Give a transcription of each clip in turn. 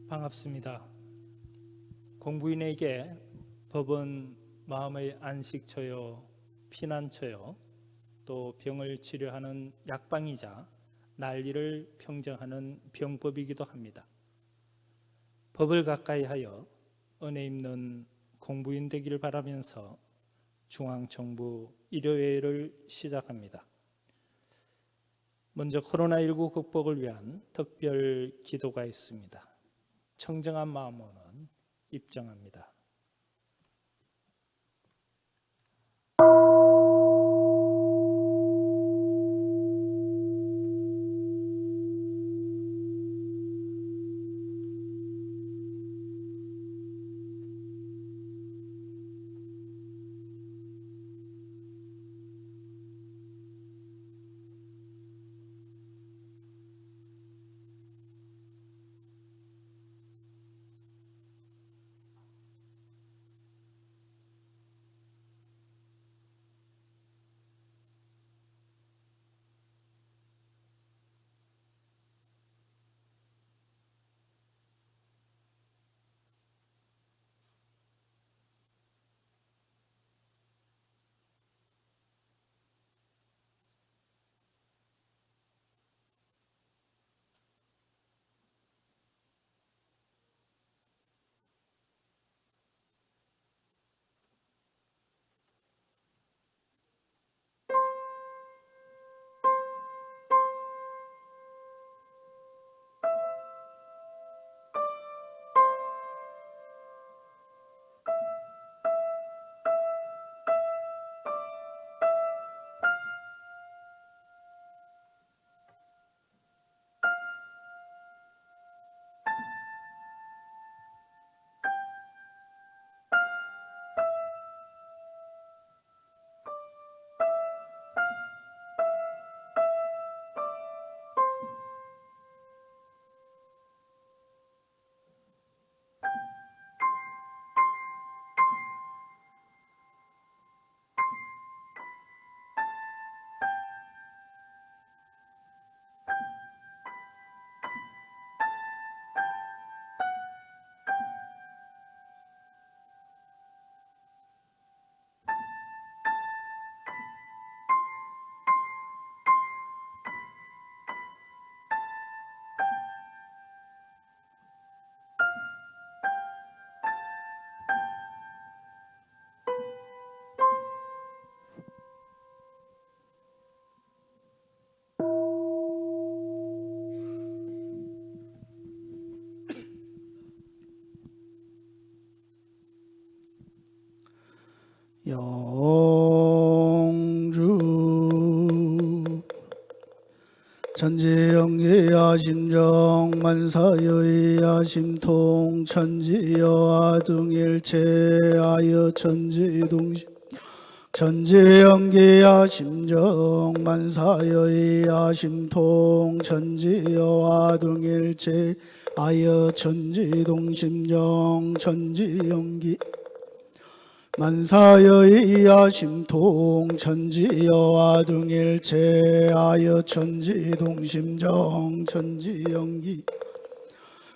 반갑습니다. 공부인에게 법은 마음의 안식처요, 피난처요, 또 병을 치료하는 약방이자 난리를 평정하는 병법이기도 합니다. 법을 가까이 하여 은혜 입는 공부인 되기를 바라면서 중앙정부 일요회를 시작합니다. 먼저 코로나19 극복을 위한 특별 기도가 있습니다. 청정한 마음으로는 입정합니다. 영주 천지영계야 심정만사여야 심통 천지여와 등일체하여 천지동심 천지영계야 심정만사여야 심통 천지여와 등일체하여 천지동심정 천지영기 만사여이야 심통 천지여와 등일체하여 천지동심정 천지영기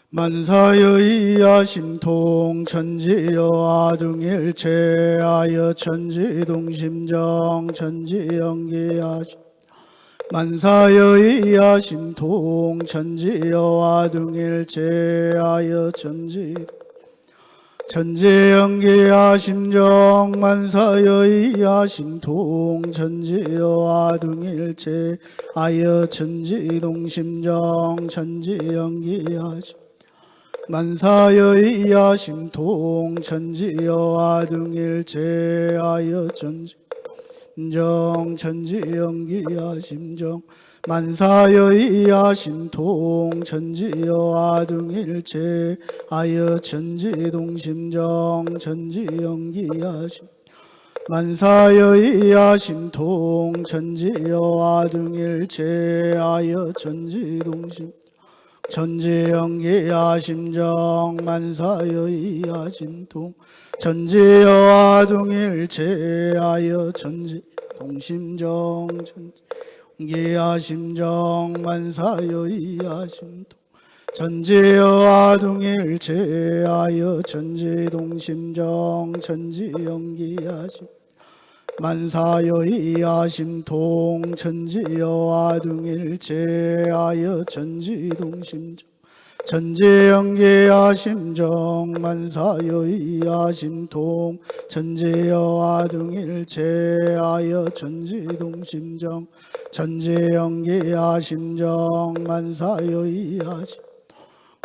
만사여이야 심통 천지여와 등일체하여 천지동심정 천지영기야 만사여이야 심통 천지여와 등일체하여 천지영기야 심정 만사여이야 심통 천지여와 등일체하여 천지동심정 천지영기야 만사여이야 심통 천지여와 등일체하여 천지동심정 천지영기야 심정 만사여이야 심통 천지여와 등일체하여 천지동심정 천지영기야 만사여이야 심통 천지여와 등일체하여 천지동심 천지영기야 심정 만사여이야 심통 천지여와 등일체하여 천지동심정 천지영기야 심정 만사여이야 심통 전지여와 동일체하여 전지동심정 전지연기하심 만사여의하심통 전지여와 동일체하여 전지동심정 전지연기하심정 만사여의하심통 전지여와 동일체하여 전지동심정 전지연기하심정 만사여의하심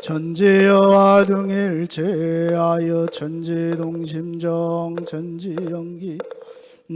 전지여와 동일체하여 전지동심정 전지연기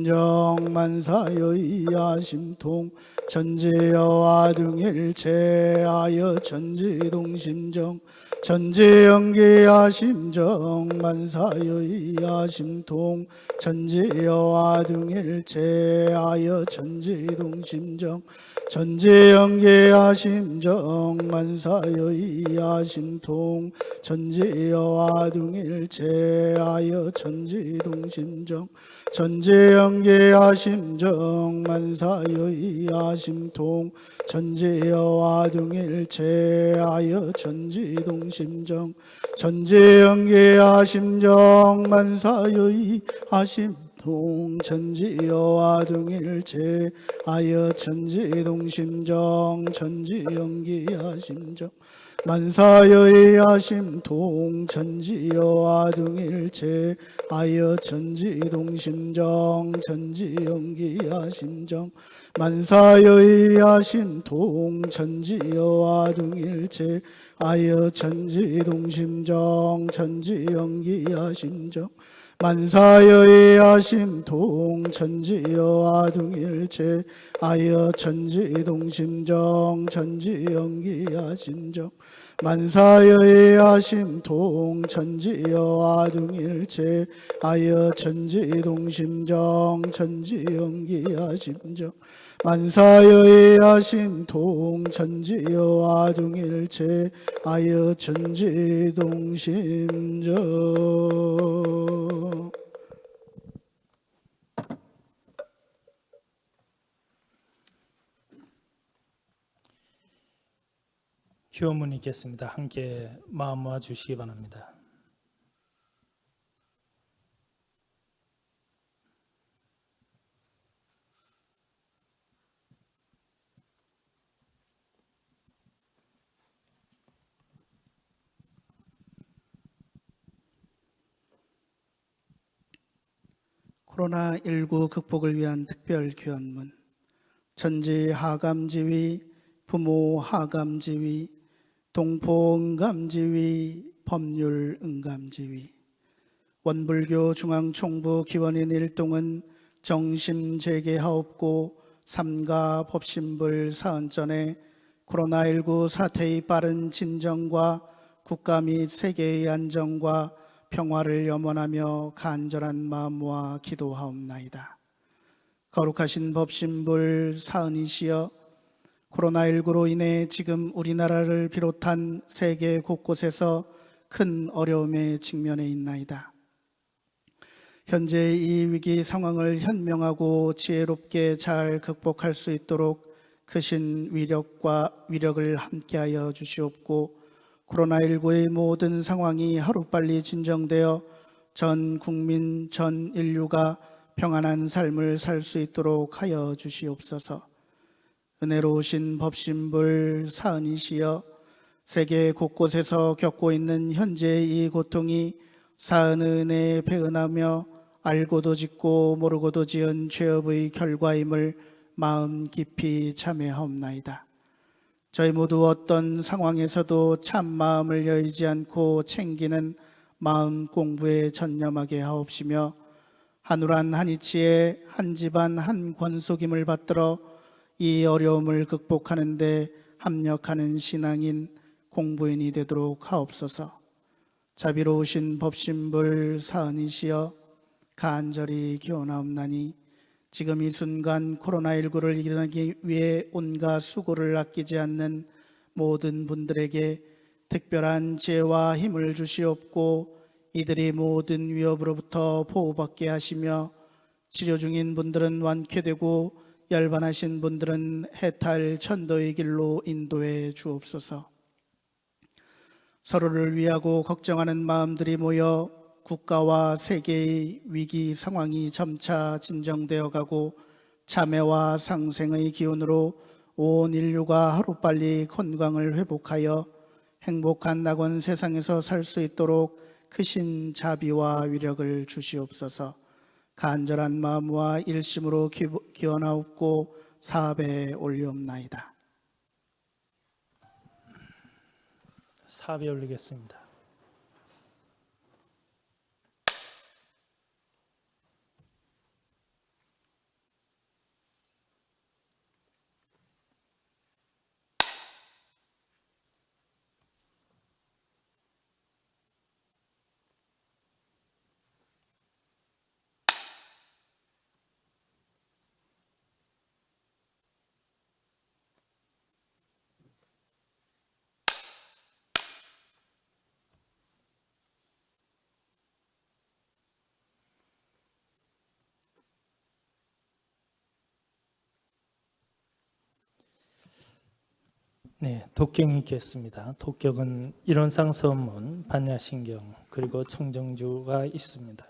정만사여의하심통 전지여와 동일체하여 전지동심정 전지연기하심정 만사여의하심통 전지여와 동일체하여 전지동심정 전지연기하심정 만사여의하심통 전지여와 동일체하여 전지동심정 전지연기하심정 만사여의하심통 전지여와 동일체하여 전지동심정 전지연기하심정 만사여의하심통 전지여와 동일체하여 전지동심정 전지연기하심정 만사여의하심통 전지여와 동일체하여 전지동심정 전지연기하심정 만사여의하심통 전지여와 동일체하여 전지동심정 전지연기하심정 만사여의하심통 전지여와 동일체하여 전지동심정 전지연기하심정 만사여의하심통 전지여와 동일체하여 전지동심정 전지연기하심정 만사여의하심통 전지여와 동일체하여 전지동심정. 교문 있겠습니다. 함께 마음 모아 주시기 바랍니다. 코로나19 극복을 위한 특별 귀환문 천지 하감지위 부모 하감지위 동포 응감지위 법률 응감지위 원불교 중앙총부 기원인 일동은 정심 재개하옵고 삼가 법신불 사헌전에 코로나19 사태의 빠른 진정과 국가 및 세계의 안정과 평화를 염원하며 간절한 마음과 기도하옵나이다. 거룩하신 법신불 사은이시여, 코로나19로 인해 지금 우리나라를 비롯한 세계 곳곳에서 큰 어려움에 직면해 있나이다. 현재 이 위기 상황을 현명하고 지혜롭게 잘 극복할 수 있도록 크신 위력을 함께하여 주시옵고, 코로나19의 모든 상황이 하루빨리 진정되어 전 국민, 전 인류가 평안한 삶을 살 수 있도록 하여 주시옵소서. 은혜로우신 법신불 사은이시여, 세계 곳곳에서 겪고 있는 현재의 이 고통이 사은 은혜에 배은하며 알고도 짓고 모르고도 지은 죄업의 결과임을 마음 깊이 참회하옵나이다. 저희 모두 어떤 상황에서도 참 마음을 여의지 않고 챙기는 마음 공부에 전념하게 하옵시며, 한우란 한이치에 한 집안 한 권속임을 받들어 이 어려움을 극복하는 데 합력하는 신앙인 공부인이 되도록 하옵소서. 자비로우신 법신불 사은이시여, 간절히 기원하옵나니 지금 이 순간 코로나19를 이겨내기 위해 온갖 수고를 아끼지 않는 모든 분들에게 특별한 지혜와 힘을 주시옵고, 이들이 모든 위협으로부터 보호받게 하시며, 치료 중인 분들은 완쾌되고 열반하신 분들은 해탈 천도의 길로 인도해 주옵소서. 서로를 위하고 걱정하는 마음들이 모여 국가와 세계의 위기 상황이 점차 진정되어 가고 참회와 상생의 기운으로 온 인류가 하루빨리 건강을 회복하여 행복한 낙원 세상에서 살 수 있도록 크신 자비와 위력을 주시옵소서. 간절한 마음과 일심으로 기원하옵고 사배에 올리옵나이다. 사배 올리겠습니다. 네, 독경이 있겠습니다. 독경은 이론상 서문, 반야신경, 그리고 청정주가 있습니다.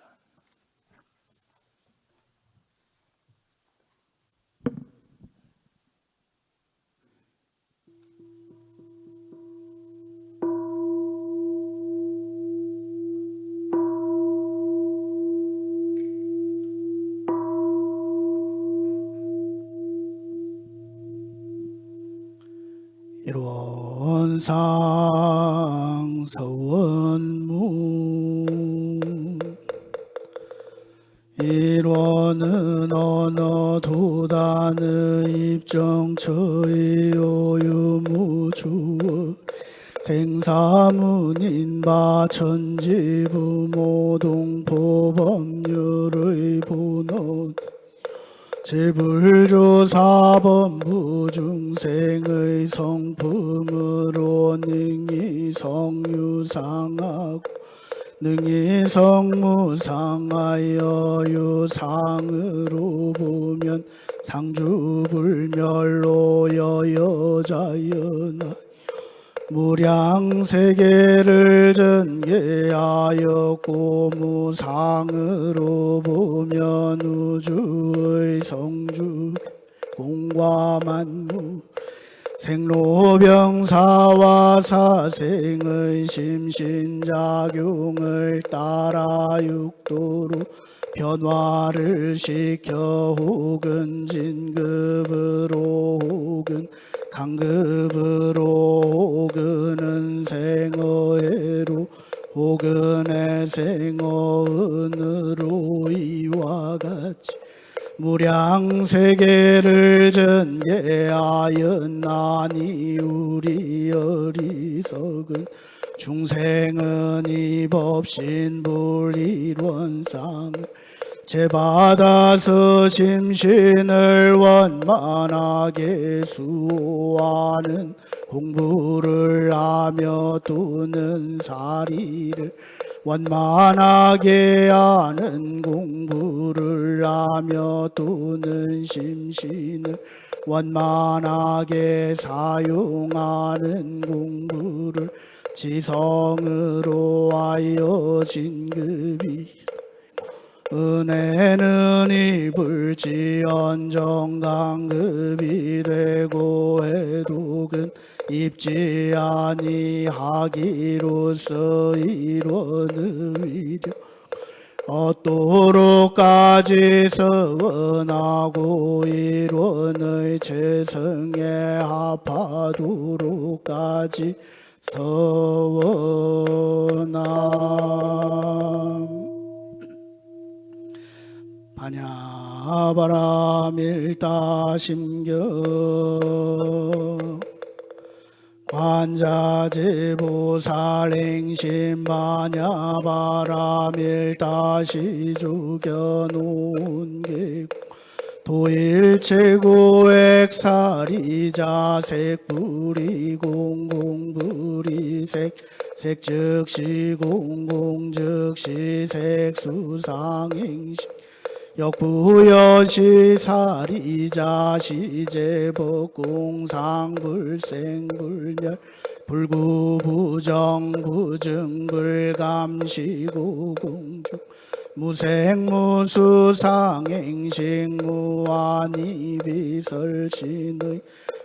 일원상 서원무 일원은 언어 도단의 입정처의 오유무주어 생사문인바 천지부모동포법률의 본원 제불조사범부 중생의 성품으로 능히 성유상하고 능히 성무상하여 유상으로 보면 상주불멸로 여여자연하 무량세계를 전개하였고 무상으로 보면 우주의 성주 공과 만무 생로병사와 사생의 심신작용을 따라 육도로 변화를 시켜 혹은 진급으로 혹은 강급으로 혹은 은생어해로 혹은 애생어은으로 이와 같이 무량세계를 전개하였나니 우리 어리석은 중생은 이 법신불일원상 제받아서 심신을 원만하게 수호하는 공부를 하며 두는 사리를 원만하게 하는 공부를 하며 두는 심신을 원만하게 사용하는 공부를 지성으로 하여 진급이 은혜는 입을지언정강급이 되고 해독은 입지 아니하기로서 이론의력 얻도록까지 서원하고 이론의 재성에 합하도록까지 서원함. 반야바라밀다심경 관자제보살행심 반야바라밀다시주견온계 도일체고액사리자 색불이공공불이색 색즉시 색수상행식 역부여시 사리자 시제법공상불생불멸 불구부정 부증불감시구 공중 무색무수상행식 무한이비설신의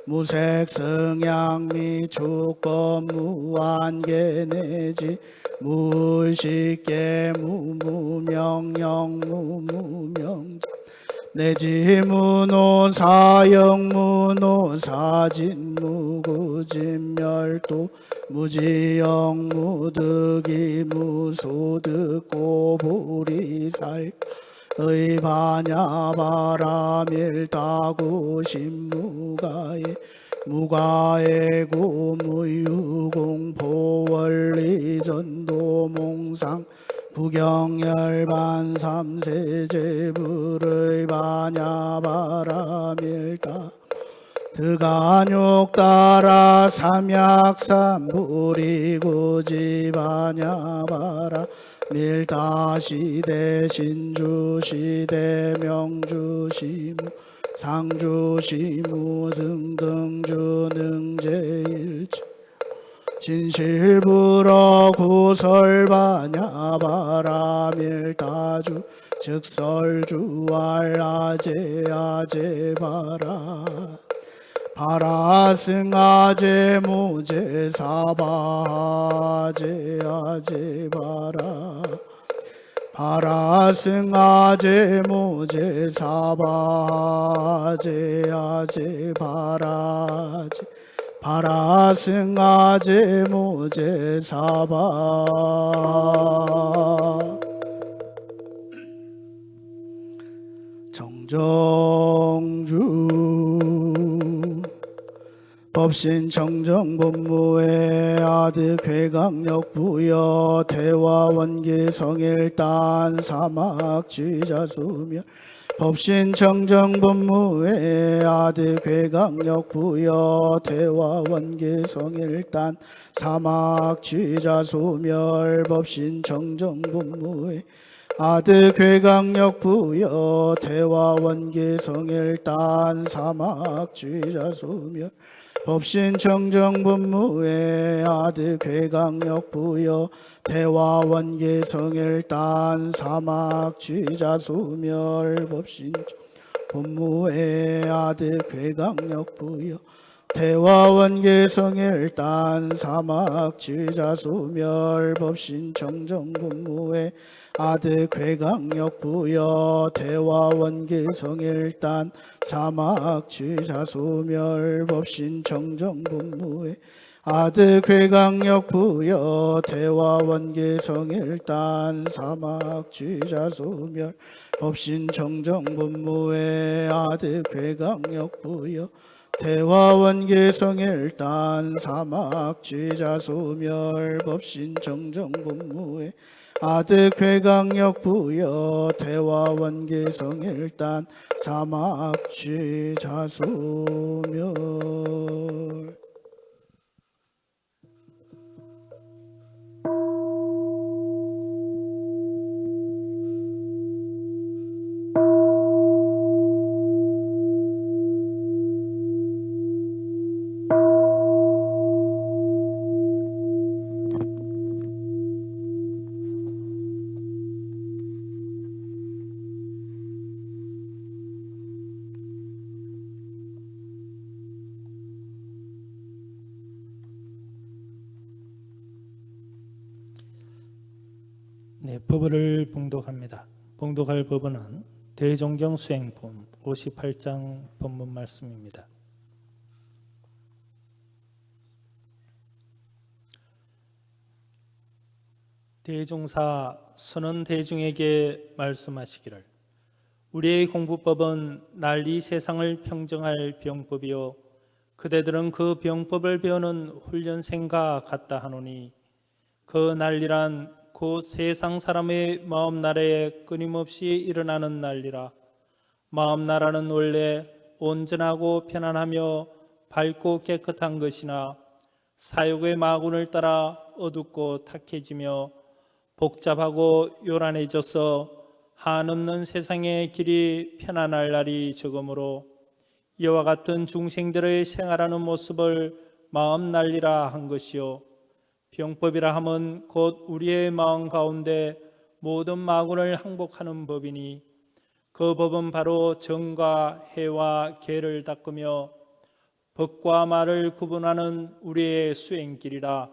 무색성향미 축법 무한계내지 무식계 무무명령 무무명 내지 무노사영 무노사진 무구진멸도 무지영 무득이 무소득 고불이살 의반야바라밀다구신무가에 무가애고 무유공포원리전도 몽상 부경열반 삼세제불의 반야바라밀다 드간욕따라 삼약삼불이구지반야바라 밀다시대 신주시대 명주시무 상주시무 등등주 능제일치 진실불어 구설반야바라밀다주 즉설주알아제아제바라 바라승아제 무제사바제아제바라 바라승아제 무제사바제아제바라제 바라승아제 무제사바 정정주 법신 정정본무의 아득회강력 부여 대화원기 성일단 사막쥐자수멸 법신 정정본무의 아득회강력 부여 대화원기 성일단 사막쥐자수멸 법신 정정본무의 아득회강력 부여 대화원기 성일단 사막쥐자수멸 법신 정정본무의 아득회강력 부여 대화원기 성일단 사막쥐자수멸 법신 본무의 아득회강력 부여 대화원기 성일단 사막쥐자수멸 법신 정정본무의 아득회강력 부여 대화원기 성일단 사막쥐자수멸 법신 정정본무의 아득회강력 부여 대화원기 성일단 사막쥐자수멸 법신 정정본무의 아득회강력 부여 대화원기 성일단 사막쥐자수멸 법신 정정본무의 아득회강력 부여 대화원기 성일단 사막쥐자수멸 네, 법을 봉독합니다. 봉독할 법은 대종경 수행품 58장 본문 말씀입니다. 대종사 선원 대중에게 말씀하시기를 우리의 공부법은 날 이 세상을 평정할 병법이요 그대들은 그 병법을 배우는 훈련생과 같다 하노니 그 난리란 곧 세상 사람의 마음 나라에 끊임없이 일어나는 난리라. 마음 나라는 원래 온전하고 편안하며 밝고 깨끗한 것이나 사욕의 마군을 따라 어둡고 탁해지며 복잡하고 요란해져서 한없는 세상의 길이 편안할 날이 적으므로 이와 같은 중생들의 생활하는 모습을 마음 날리라 한 것이요 병법이라 함은 곧 우리의 마음 가운데 모든 마군을 항복하는 법이니 그 법은 바로 정과 해와 계를 닦으며 법과 말을 구분하는 우리의 수행길이라.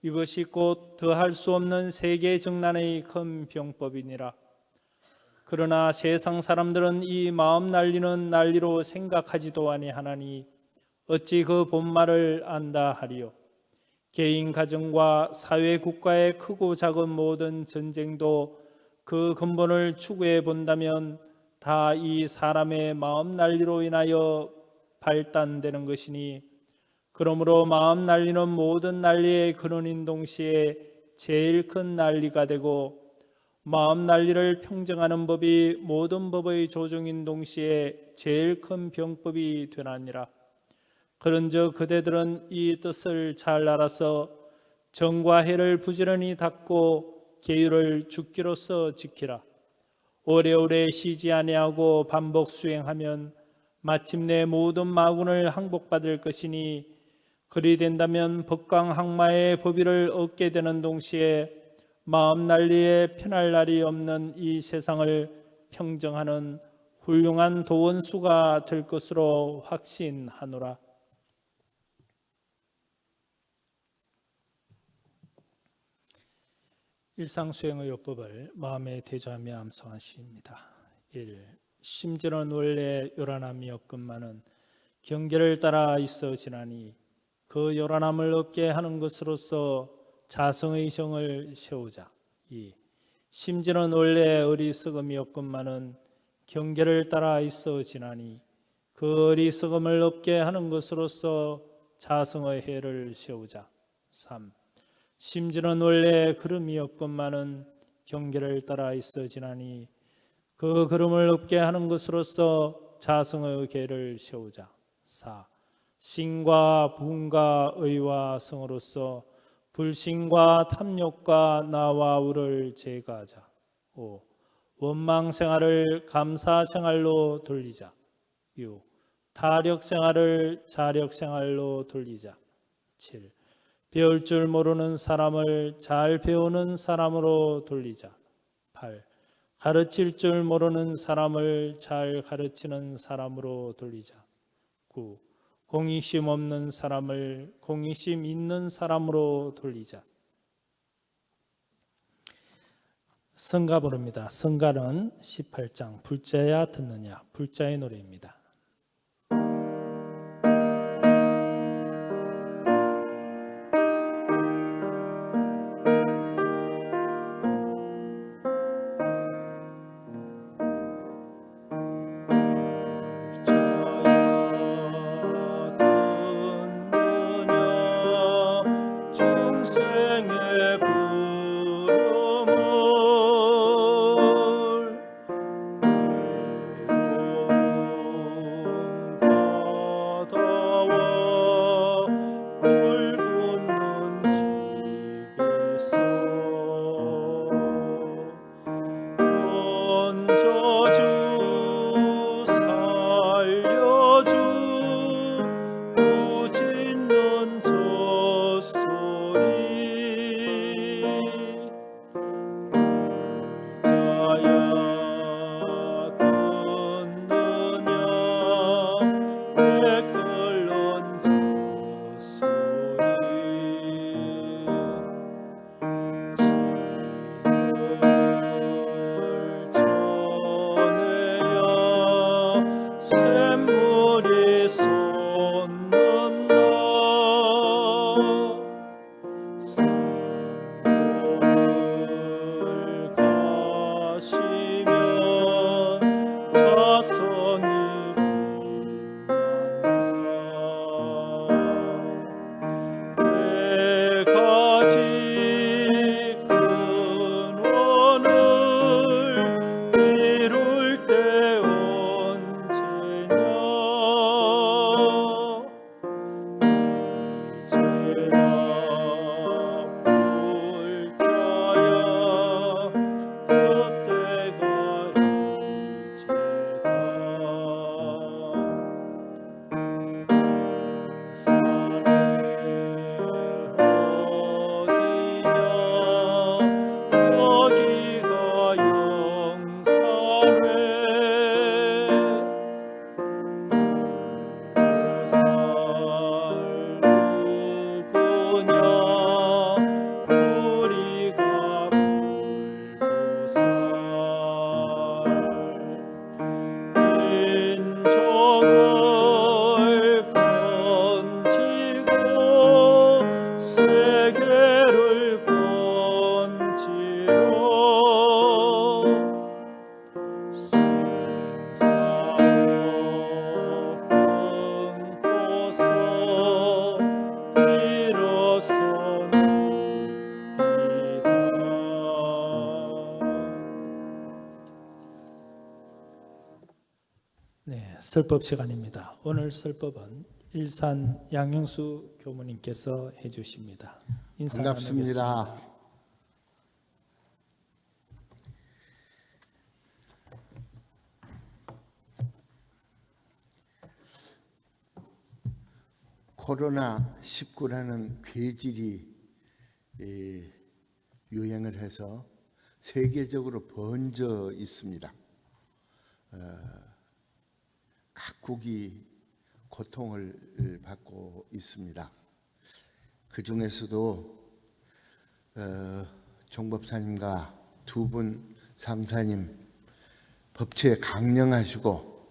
이것이 곧 더할 수 없는 세계 정난의 큰 병법이니라. 그러나 세상 사람들은 이 마음 날리는 난리로 생각하지도 아니하나니 어찌 그 본말을 안다 하리요. 개인 가정과 사회 국가의 크고 작은 모든 전쟁도 그 근본을 추구해 본다면 다 이 사람의 마음 난리로 인하여 발단되는 것이니 그러므로 마음 난리는 모든 난리의 근원인 동시에 제일 큰 난리가 되고 마음 난리를 평정하는 법이 모든 법의 조정인 동시에 제일 큰 병법이 되나니라. 그런즉 그대들은 이 뜻을 잘 알아서 정과 해를 부지런히 닦고 계율을 죽기로서 지키라. 오래오래 쉬지 아니하고 반복 수행하면 마침내 모든 마군을 항복받을 것이니 그리 된다면 법강항마의 법위를 얻게 되는 동시에 마음 난리에 편할 날이 없는 이 세상을 평정하는 훌륭한 도원수가 될 것으로 확신하노라. 일상수행의 요법을 마음에 대조하며 암송한 시입니다. 1. 심지는 원래 요란함이 없건만은 경계를 따라 있어 지나니 그 요란함을 없게 하는 것으로서 자성의 정을 세우자. 2. 심지는 원래 어리석음이 없건만은 경계를 따라 있어 지나니 그 어리석음을 없게 하는 것으로서 자성의 해를 세우자. 3. 심지는 원래 걸음이 없건만은 경계를 따라 있어 지나니 그 걸음을 없게 하는 것으로서 자성의 계를 세우자. 4. 신과 부과 의와 성으로서 불신과 탐욕과 나와 우를 제거하자. 5. 원망 생활을 감사 생활로 돌리자. 6. 타력 생활을 자력 생활로 돌리자. 7. 배울 줄 모르는 사람을 잘 배우는 사람으로 돌리자. 8. 가르칠 줄 모르는 사람을 잘 가르치는 사람으로 돌리자. 9. 공의심 없는 사람을 공의심 있는 사람으로 돌리자. 성가 부릅니다. 성가는 18장 불자야 듣느냐 불자의 노래입니다. 샘물이 솟는다 설법 시간입니다. 오늘 설법은 일산 양영수 교무님께서 해주십니다. 인사 반갑습니다. 나누겠습니다. 코로나19라는 괴질이 유행을 해서 세계적으로 번져 있습니다. 각국이 고통을 받고 있습니다. 그 중에서도 정법사님과 두 분 상사님 법chế 강령하시고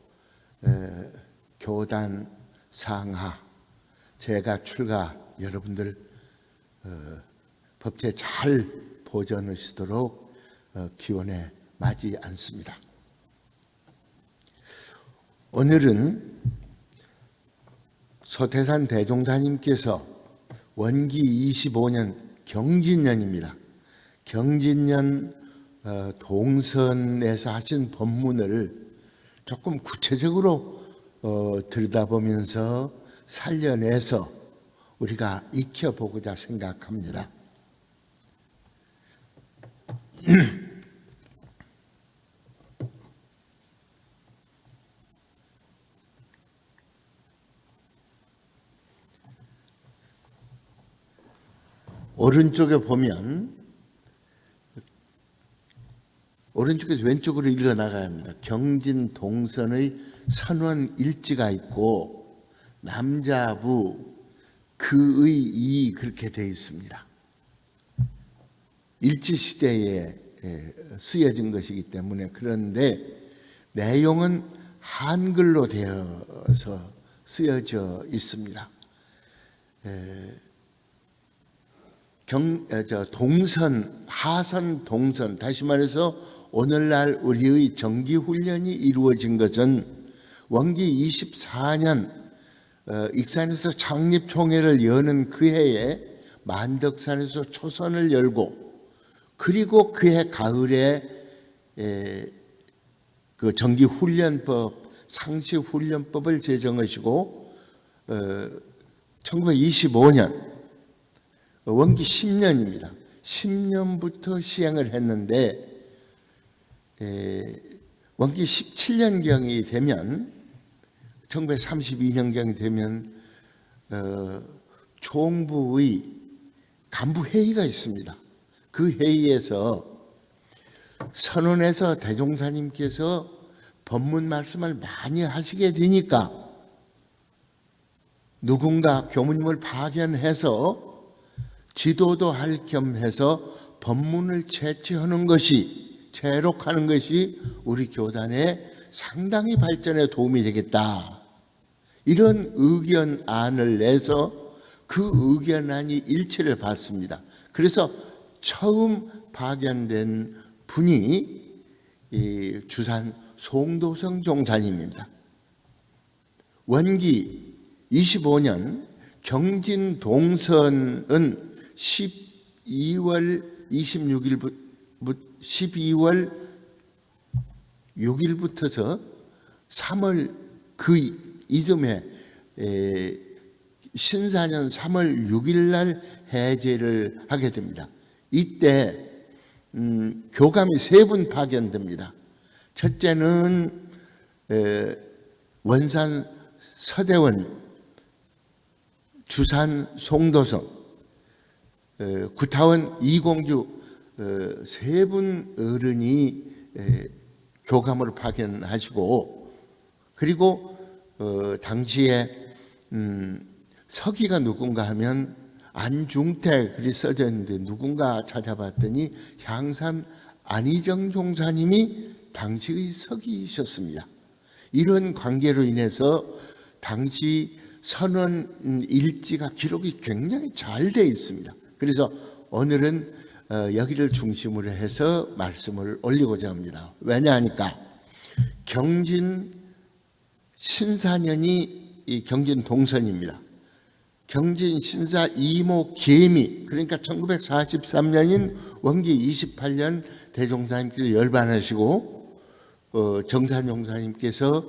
교단 상하 제가 출가 여러분들 법chế 잘 보존하시도록 기원해 마지 않습니다. 오늘은 서태산 대종사님께서 원기 25년 경진년입니다. 경진년 동선에서 하신 법문을 조금 구체적으로 들여다보면서 살려내서 우리가 익혀보고자 생각합니다. 오른쪽에 보면 오른쪽에서 왼쪽으로 읽어 나가야 합니다. 경진 동선의 선원 일지가 있고 남자부 그의 이 그렇게 되어 있습니다. 일제시대에 쓰여진 것이기 때문에 그런데 내용은 한글로 되어서 쓰여져 있습니다. 동선, 하선 동선, 다시 말해서 오늘날 우리의 정기훈련이 이루어진 것은 원기 24년 익산에서 창립총회를 여는 그 해에 만덕산에서 초선을 열고 그리고 그해 가을에 그 정기훈련법, 상시훈련법을 제정하시고 1925년 원기 10년입니다. 10년부터 시행을 했는데 원기 17년경이 되면 1932년경이 되면 총부의 간부 회의가 있습니다. 그 회의에서 선언에서 대종사님께서 법문 말씀을 많이 하시게 되니까 누군가 교무님을 파견해서 지도도 할 겸해서 법문을 채취하는 것이 채록하는 것이 우리 교단의 상당히 발전에 도움이 되겠다. 이런 의견안을 내서 그 의견안이 일치를 받습니다. 그래서 처음 파견된 분이 이 주산 송도성 종사님입니다. 원기 25년 경진 동선은 12월 6일부터서 3월 그 이듬해 신사년 3월 6일 날 해제를 하게 됩니다. 이때 교감이 3분 파견됩니다. 첫째는 원산 서대원, 주산 송도성, 구타원 이공주 3분 어른이 교감을 파견하시고 그리고 당시에 서기가 누군가 하면 안중태 글이 써져 있는데 누군가 찾아봤더니 향산 안희정 종사님이 당시의 서기이셨습니다. 이런 관계로 인해서 당시 선언 일지가 기록이 굉장히 잘 되어 있습니다. 그래서 오늘은 여기를 중심으로 해서 말씀을 올리고자 합니다. 왜냐하니까 경진 신사년이 이 경진 동선입니다. 경진 신사 이모 계미, 그러니까 1943년인 원기 28년 대종사님께서 열반하시고 정산종사님께서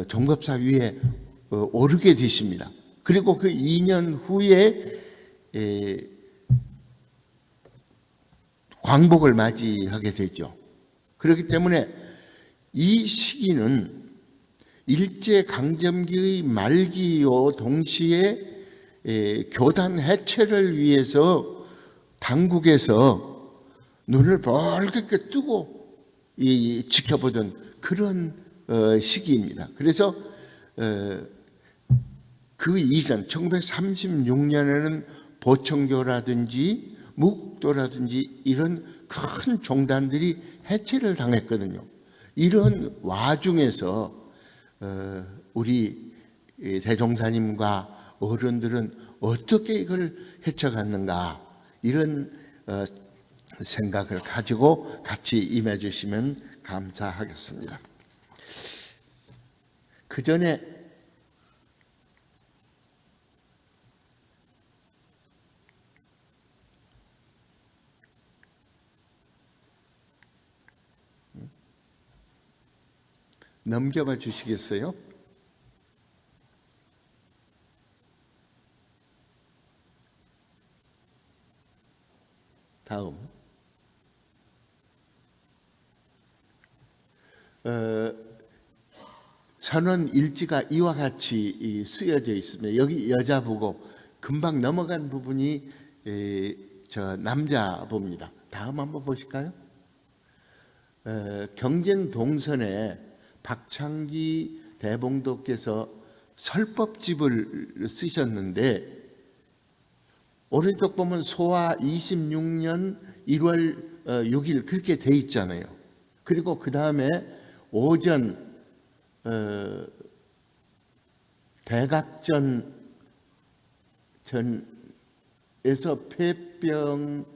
종법사 위에 오르게 되십니다. 그리고 그 2년 후에 광복을 맞이하게 되죠. 그렇기 때문에 이 시기는 일제강점기의 말기요 동시에 교단 해체를 위해서 당국에서 눈을 벌겋게 뜨고 지켜보던 그런 시기입니다. 그래서 그 이전 1936년에는 보청교라든지 무국도라든지 이런 큰 종단들이 해체를 당했거든요. 이런 와중에서 우리 대종사님과 어른들은 어떻게 이걸 헤쳐갔는가, 이런 생각을 가지고 같이 임해 주시면 감사하겠습니다. 그 전에 넘겨봐 주시겠어요? 다음. 선언 일지가 이와 같이 쓰여져 있습니다. 여기 여자부고 금방 넘어간 부분이 저 남자부입니다. 다음 한번 보실까요? 경전 동선에 박창기 대봉도께서 설법집을 쓰셨는데 오른쪽 보면 소화 26년 1월 6일 그렇게 돼 있잖아요. 그리고 그 다음에 오전 대각전 전에서 폐병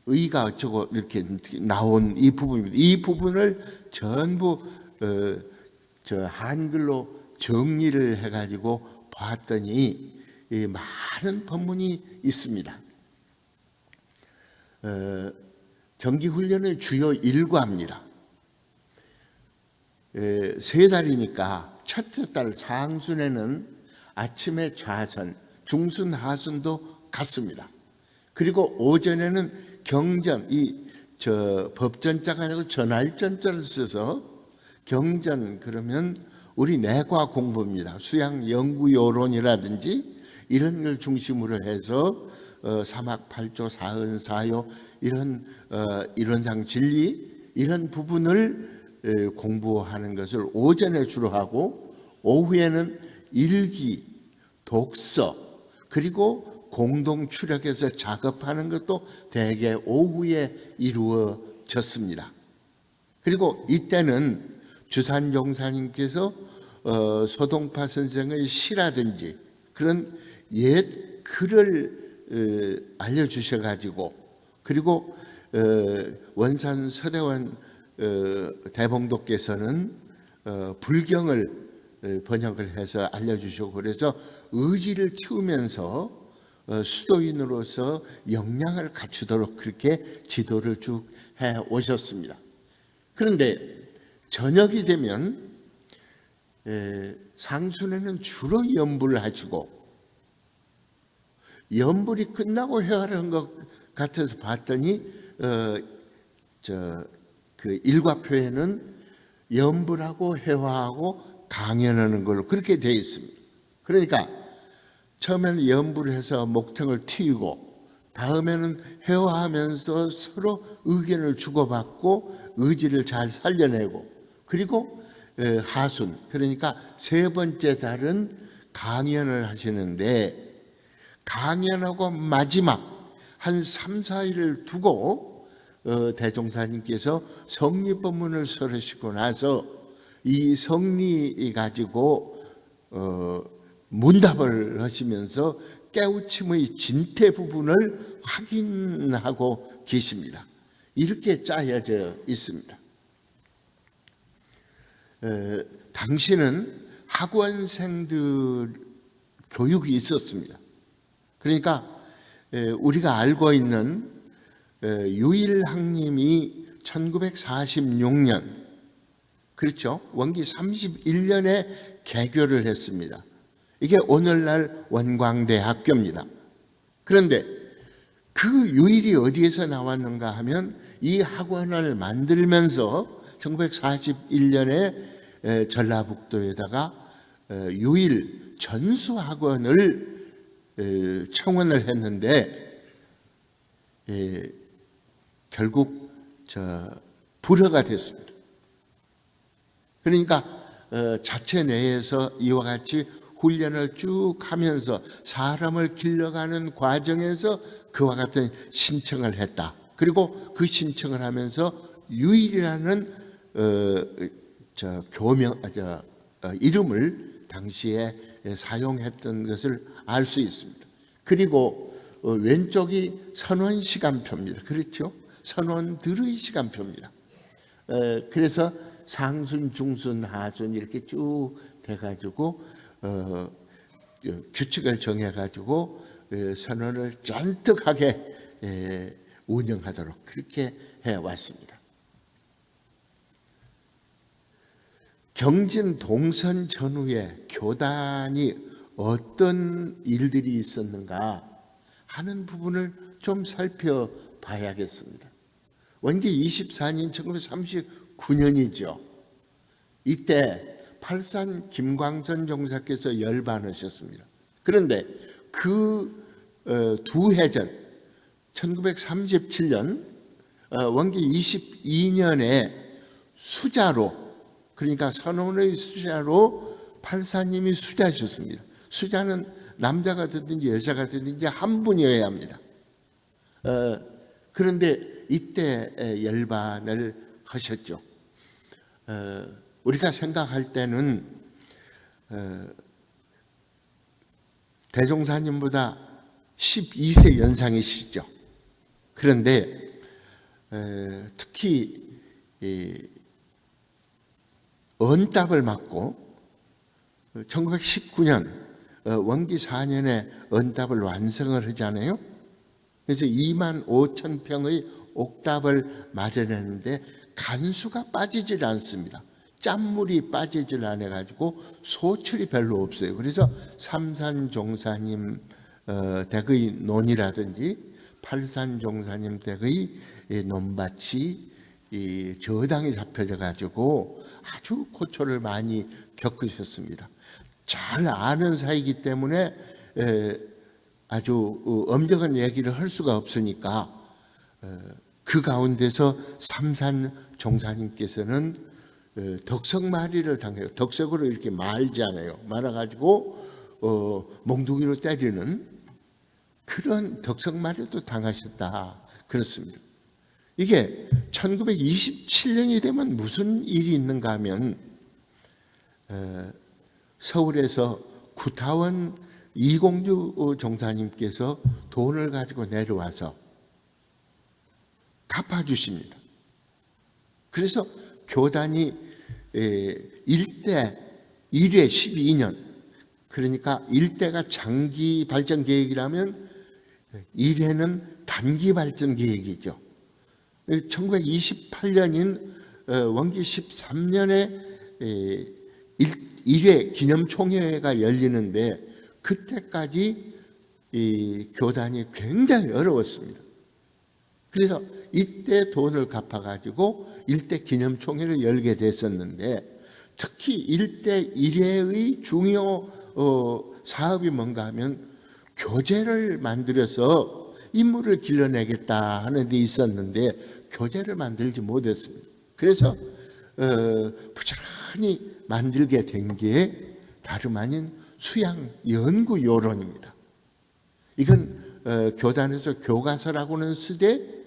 의가 어쩌고 이렇게 나온 이 부분입니다. 이 부분을 전부 저 한글로 정리를 해가지고 봤더니 많은 법문이 있습니다. 정기훈련은 주요 일과입니다. 3달이니까 첫째 달 상순에는 아침에 좌선, 중순, 하순도 같습니다. 그리고 오전에는 경전, 법전자가 아니고 전할전자를 써서 경전 그러면 우리 내과 공부입니다. 수양 연구요론이라든지 이런 걸 중심으로 해서 사막 8조, 사은, 사요 이런 이론상 진리 이런 부분을 공부하는 것을 오전에 주로 하고 오후에는 일기, 독서 그리고 공동 추력해서 작업하는 것도 대개 오후에 이루어졌습니다. 그리고 이때는 주산 종사님께서 소동파 선생의 시라든지 그런 옛 글을 알려주셔가지고 그리고 원산 서대원 대봉도께서는 불경을 번역을 해서 알려주시고 그래서 의지를 키우면서 수도인으로서 역량을 갖추도록 그렇게 지도를 쭉 해 오셨습니다. 그런데 저녁이 되면 상순에는 주로 연불을 하시고 연불이 끝나고 회화를 것 같아서 봤더니 그 일과표에는 연불하고 회화하고 강연하는 걸로 그렇게 되어 있습니다. 그러니까 처음에는 연불을 해서 목청을 틔우고 다음에는 회화하면서 서로 의견을 주고받고 의지를 잘 살려내고 그리고 하순 그러니까 3번째 달은 강연을 하시는데 강연하고 마지막 한 3, 4일을 두고 대종사님께서 성리법문을 설하시고 나서 이 성리 가지고 문답을 하시면서 깨우침의 진태 부분을 확인하고 계십니다. 이렇게 짜여져 있습니다. 당시는 학원생들 교육이 있었습니다. 그러니까 우리가 알고 있는 유일학님이 1946년, 그렇죠? 원기 31년에 개교를 했습니다. 이게 오늘날 원광대학교입니다. 그런데 그 유일이 어디에서 나왔는가 하면 이 학원을 만들면서 1941년에 전라북도에다가 유일 전수학원을 청원을 했는데 결국 불허가 됐습니다. 그러니까 자체 내에서 이와 같이 훈련을 쭉 하면서 사람을 길러가는 과정에서 그와 같은 신청을 했다. 그리고 그 신청을 하면서 유일이라는 이름을 당시에 사용했던 것을 알 수 있습니다. 그리고 왼쪽이 선원 시간표입니다. 그렇죠? 선원들의 시간표입니다. 그래서 상순, 중순, 하순 이렇게 쭉 돼가지고 규칙을 정해가지고 선언을 쫀득하게 운영하도록 그렇게 해왔습니다. 경진 동선 전후에 교단이 어떤 일들이 있었는가 하는 부분을 좀 살펴봐야겠습니다. 원기 24년 1939년이죠. 이때 팔산 김광선 종사께서 열반하셨습니다. 그런데 그 두 해 전 1937년 원기 22년에 수자로, 그러니까 선원의 수자로 팔사님이 수자셨습니다. 수자는 남자가 되든지 여자가 되든지 한 분이어야 합니다. 그런데 이때 열반을 하셨죠. 우리가 생각할 때는 대종사님보다 12세 연상이시죠. 그런데 특히 언답을 맡고 1919년 원기 4년에 언답을 완성을 하잖아요. 그래서 2만 5천 평의 옥답을 마련했는데 간수가 빠지질 않습니다. 짠물이 빠지질 않아가지고 소출이 별로 없어요. 그래서 삼산종사님 댁의 논이라든지 팔산종사님 댁의 논밭이 저당이 잡혀져 가지고 아주 고초를 많이 겪으셨습니다. 잘 아는 사이기 때문에 아주 엄격한 얘기를 할 수가 없으니까 그 가운데서 삼산 종사님께서는 덕석마리를 당해요. 덕석으로 이렇게 말잖아요. 말아가지고 몽둥이로 때리는 그런 덕석마리도 당하셨다. 그렇습니다. 이게 1927년이 되면 무슨 일이 있는가 하면 서울에서 구타원 이공주 종사님께서 돈을 가지고 내려와서 갚아주십니다. 그래서 교단이 일대 1회 12년, 그러니까 일대가 장기 발전 계획이라면 1회는 단기 발전 계획이죠. 1928년인 원기 13년에 1회 기념총회가 열리는데 그때까지 이 교단이 굉장히 어려웠습니다. 그래서 이때 돈을 갚아가지고 일대 기념총회를 열게 됐었는데 특히 일대 1회의 중요 사업이 뭔가 하면 교재를 만들어서 인물을 길러내겠다 하는 데 있었는데 교재를 만들지 못했습니다. 그래서 부지런히 만들게 된 게 다름 아닌 수양연구요론입니다. 이건 교단에서 교과서라고는 쓰되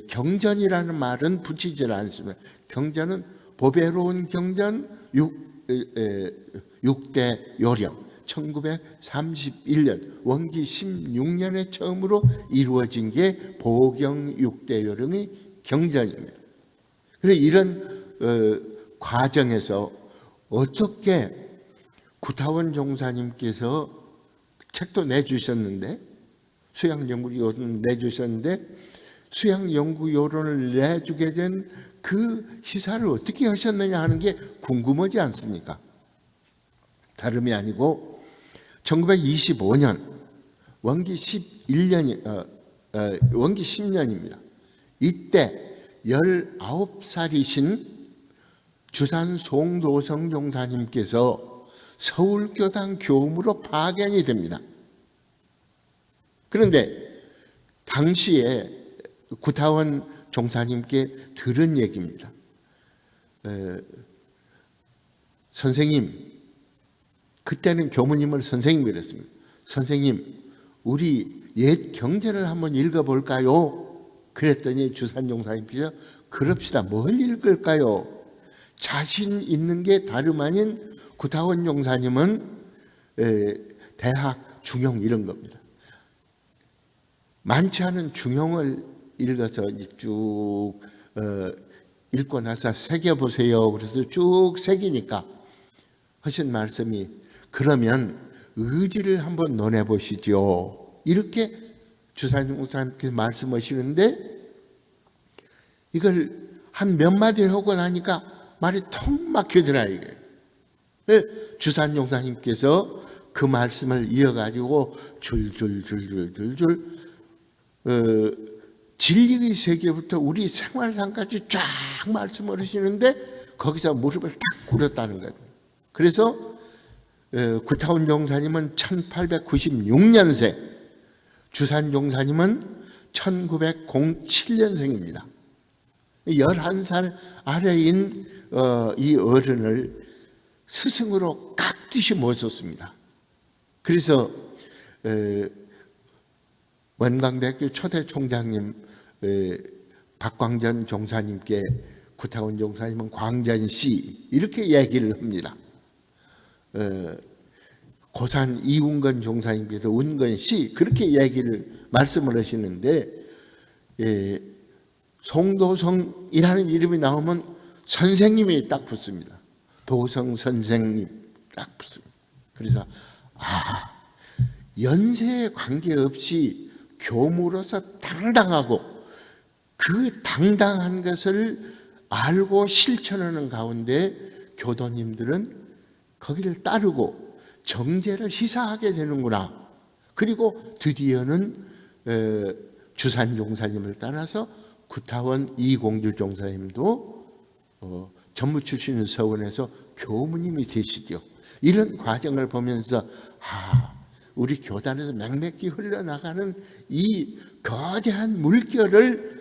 경전이라는 말은 붙이질 않습니다. 경전은 보배로운 경전 6대 요령 1931년 원기 16년에 처음으로 이루어진 게 보경 6대 요령의 경전입니다. 그래서 이런 과정에서 어떻게 구타원 종사님께서 책도 내주셨는데 수양연구요론 내주셨는데 수양 연구 요론을 내주게 된 그 시사를 어떻게 하셨느냐 하는 게 궁금하지 않습니까? 다름이 아니고 1925년 원기 10년입니다. 이때 19살이신 주산 송도성 종사님께서 서울교당 교무로 파견이 됩니다. 그런데 당시에 구타원 종사님께 들은 얘기입니다. 선생님, 그때는 교무님을 선생님이라고 했습니다. 선생님, 우리 옛 경제를 한번 읽어볼까요? 그랬더니 주산 종사님께서 그럽시다. 뭘 읽을까요? 자신 있는 게 다름 아닌 구타원 종사님은 대학 중용 이런 겁니다. 많지 않은 중용을 읽어서 쭉 읽고 나서 새겨보세요. 그래서 쭉 새기니까 하신 말씀이 그러면 의지를 한번 논해보시죠. 이렇게 주산종사님께서 말씀하시는데 이걸 한 몇 마디 하고 나니까 말이 턱 막히더라 이게. 주산종사님께서 그 말씀을 이어가지고 줄줄줄줄줄줄 진리의 세계부터 우리 생활상까지 쫙 말씀을 하시는데 거기서 무릎을 딱 꿇었다는 거예요. 그래서 구타원 종사님은 1896년생, 주산 종사님은 1907년생입니다. 11살 아래인 이 어른을 스승으로 깍듯이 모셨습니다. 그래서 원광대학교 초대 총장님 박광전 종사님께 구타원 종사님은 광전씨 이렇게 얘기를 합니다. 고산 이운건 종사님께서 운건씨 그렇게 얘기를 말씀을 하시는데 송도성이라는 이름이 나오면 선생님이 딱 붙습니다. 도성 선생님 딱 붙습니다. 그래서 연세에 관계없이 교무로서 당당하고 그 당당한 것을 알고 실천하는 가운데 교도님들은 거기를 따르고 정제를 시사하게 되는구나. 그리고 드디어는 주산 종사님을 따라서 구타원 이공주 종사님도 전무 출신 서원에서 교무님이 되시죠. 이런 과정을 보면서 우리 교단에서 맹맥히 흘러나가는 이 거대한 물결을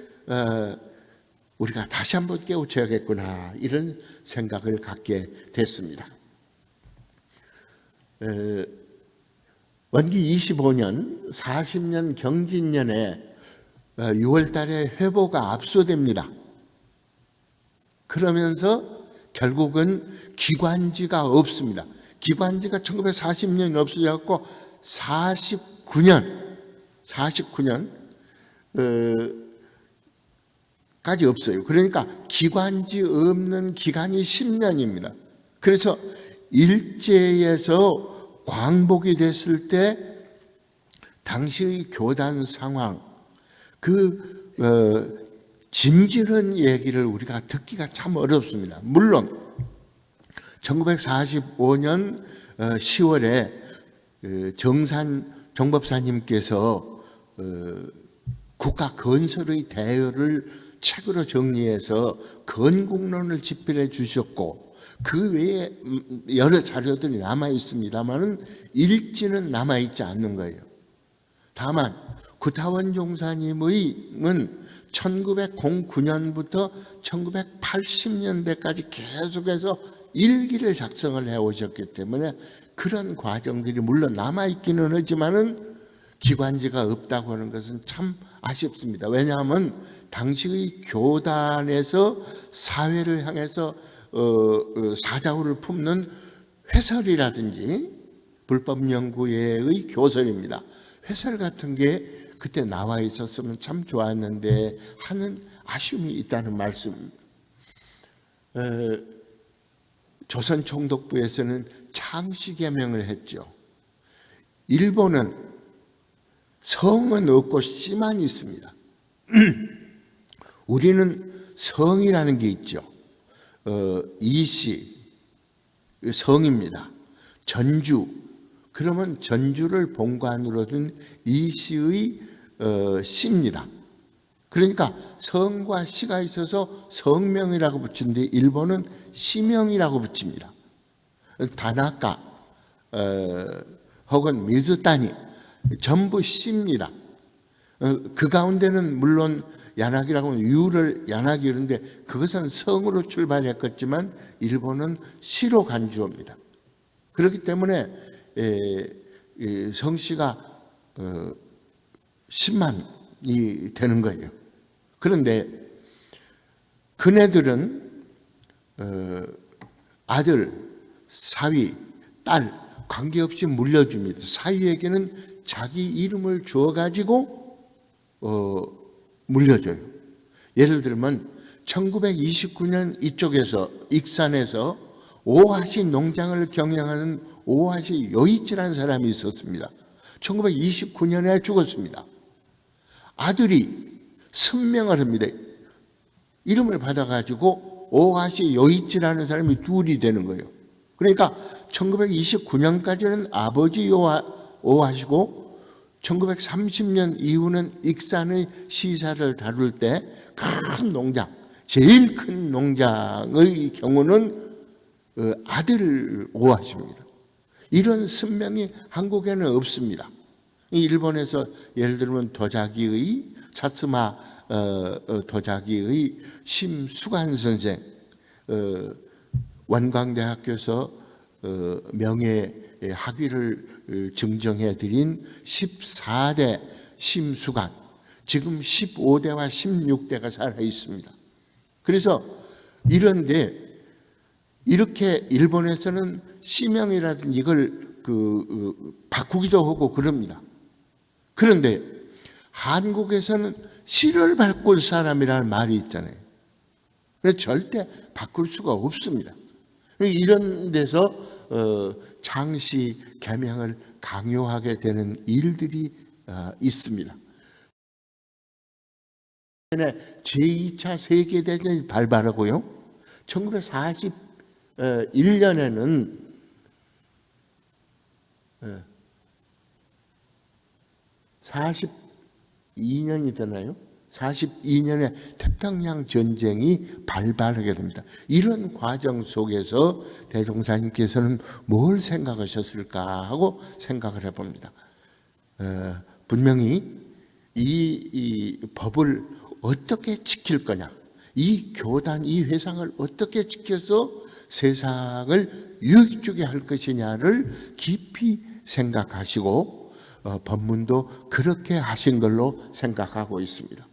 우리가 다시 한번 깨우쳐야겠구나 이런 생각을 갖게 됐습니다. 원기 25년 40년 경진년에 6월 달에 회보가 압수됩니다. 그러면서 결국은 기관지가 없습니다. 기관지가 1940년에 없어졌고 49년 까지 없어요. 그러니까 기관지 없는 기간이 10년입니다. 그래서 일제에서 광복이 됐을 때 당시의 교단 상황 진지한 얘기를 우리가 듣기가 참 어렵습니다. 물론 1945년 10월에 정산 정법사님께서 국가 건설의 대열을 책으로 정리해서 건국론을 집필해 주셨고 그 외에 여러 자료들이 남아 있습니다만은 일지는 남아 있지 않는 거예요. 다만 구타원 종사님은 1909년부터 1980년대까지 계속해서 일기를 작성을 해오셨기 때문에 그런 과정들이 물론 남아있기는 하지만은 기관지가 없다고 하는 것은 참 아쉽습니다. 왜냐하면 당시의 교단에서 사회를 향해서 사자후를 품는 회설이라든지 불법연구회의 교설입니다. 회설 같은 게 그때 나와 있었으면 참 좋았는데 하는 아쉬움이 있다는 말씀입니다. 조선총독부에서는 창씨개명을 했죠. 일본은 성은 없고 씨만 있습니다. 우리는 성이라는 게 있죠. 이시 성입니다. 전주, 그러면 전주를 본관으로 둔 이시의 시입니다. 그러니까 성과 시가 있어서 성명이라고 붙이는데 일본은 시명이라고 붙입니다. 다나카 혹은 미즈타니 전부 시입니다. 그 가운데는 물론 야나기라고 하면 유를 야나기 그런데 그것은 성으로 출발했겠지만 일본은 시로 간주합니다. 그렇기 때문에 성씨가 10만이 되는 거예요. 그런데 그네들은 아들, 사위, 딸 관계없이 물려줍니다. 사위에게는 자기 이름을 주어가지고 물려줘요. 예를 들면 1929년 이쪽에서 익산에서 오하시 농장을 경영하는 오하시 요이치라는 사람이 있었습니다. 1929년에 죽었습니다. 아들이 선명을 합니다. 이름을 받아가지고 오하시 요이치라는 사람이 둘이 되는 거예요. 그러니까 1929년까지는 아버지 오하시고 1930년 이후는 익산의 시사를 다룰 때 큰 농장, 제일 큰 농장의 경우는 아들 오하시입니다. 이런 선명이 한국에는 없습니다. 일본에서 예를 들면 도자기의 사스마 도자기의 심수관 선생, 원광대학교에서 명예 학위를 증정해 드린 14대 심수관, 지금 15대와 16대가 살아 있습니다. 그래서 이런데 이렇게 일본에서는 시명이라든지 이걸 바꾸기도 하고 그럽니다. 그런데 한국에서는 시를 바꿀 사람이라는 말이 있잖아요. 그래서 절대 바꿀 수가 없습니다. 이런 데서 장시 개명을 강요하게 되는 일들이 있습니다. 제2차 세계대전이 발발하고요. 1941년에는 42년이 되나요? 42년에 태평양 전쟁이 발발하게 됩니다. 이런 과정 속에서 대종사님께서는 뭘 생각하셨을까 하고 생각을 해봅니다. 분명히 이 법을 어떻게 지킬 거냐, 이 교단, 이 회상을 어떻게 지켜서 세상을 유익주게 할 것이냐를 깊이 생각하시고 법문도 그렇게 하신 걸로 생각하고 있습니다.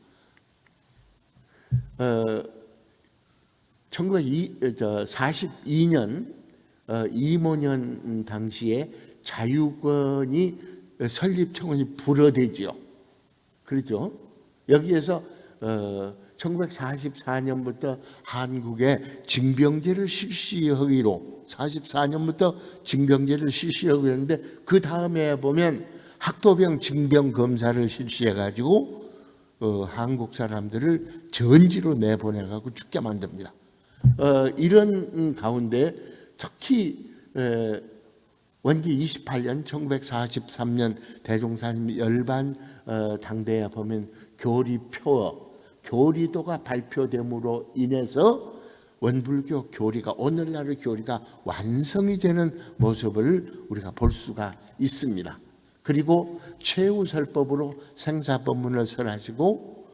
1942년 이모년 당시에 자유권이 설립청원이 불어대지요. 그렇죠? 여기에서 1944년부터 한국에 징병제를 실시하기로 44년부터 징병제를 실시하고 있는데 그 다음에 보면 학도병 징병 검사를 실시해 가지고 한국 사람들을 전지로 내보내가고 죽게 만듭니다. 이런 가운데 특히 원기 28년 1943년 대종사님 열반 당대에 보면 교리도가 발표됨으로 인해서 원불교 교리가 오늘날의 교리가 완성이 되는 모습을 우리가 볼 수가 있습니다. 그리고 최우설법으로 생사법문을 설하시고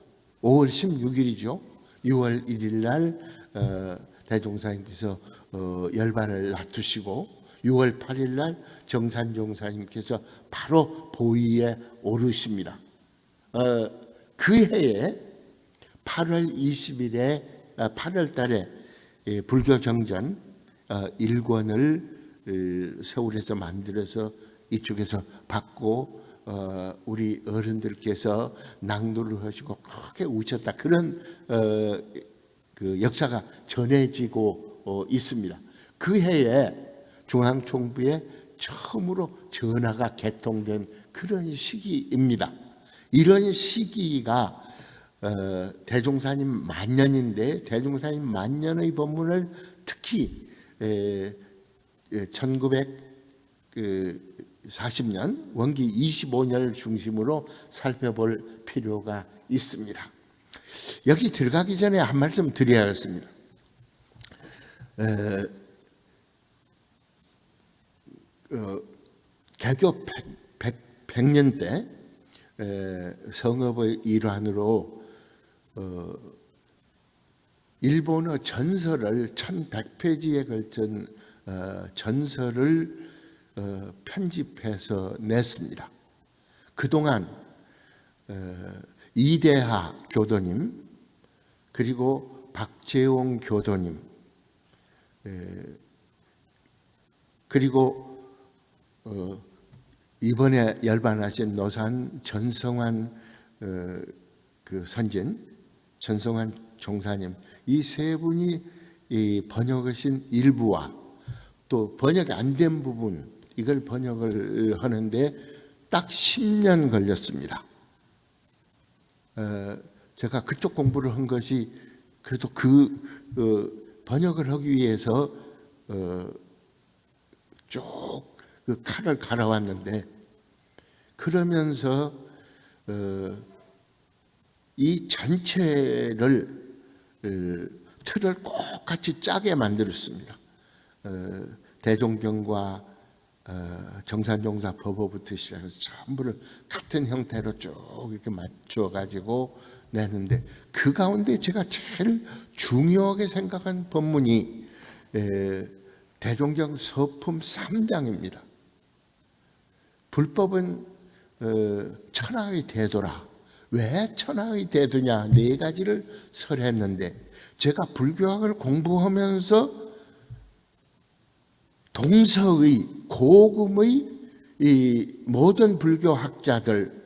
5월 16일이죠. 6월 1일 날 대종사님께서 열반을 놔두시고 6월 8일 날 정산종사님께서 바로 보위에 오르십니다. 그 해에 8월 20일에 8월 달에 불교 정전 1권을 서울에서 만들어서 이쪽에서 받고 우리 어른들께서 낭독을 하시고 크게 우셨다. 그런 그 역사가 전해지고 있습니다. 그 해에 중앙총부에 처음으로 전하가 개통된 그런 시기입니다. 이런 시기가 대종사님 만년인데 대종사님 만년의 법문을 특히 1940년 원기 25년을 중심으로 살펴볼 필요가 있습니다. 여기 들어가기 전에 한 말씀 드려야겠습니다. 개교 100년 때 성업의 일환으로 일본어 전설을 1100페이지에 걸친 전설을 편집해서 냈습니다. 그동안 이대하 교도님 그리고 박재홍 교도님 그리고 이번에 열반하신 노산 전성환 그 선진 전성환 종사님 이 세 분이 이 번역하신 일부와 또 번역이 안 된 부분 이걸 번역을 하는데 딱 10년 걸렸습니다. 제가 그쪽 공부를 한 것이 그래도 번역을 하기 위해서 쭉 그 칼을 갈아왔는데 그러면서 이 전체를 틀을 똑같이 짜게 만들었습니다. 대종경과 정산종사 법어부터 시작해서 전부를 같은 형태로 쭉 이렇게 맞춰 가지고 내는데 그 가운데 제가 제일 중요하게 생각한 법문이 대종경 서품 3장입니다. 불법은 천하의 대도라. 왜 천하의 대도냐? 네 가지를 설했는데 제가 불교학을 공부하면서 동서의 고금의 이 모든 불교학자들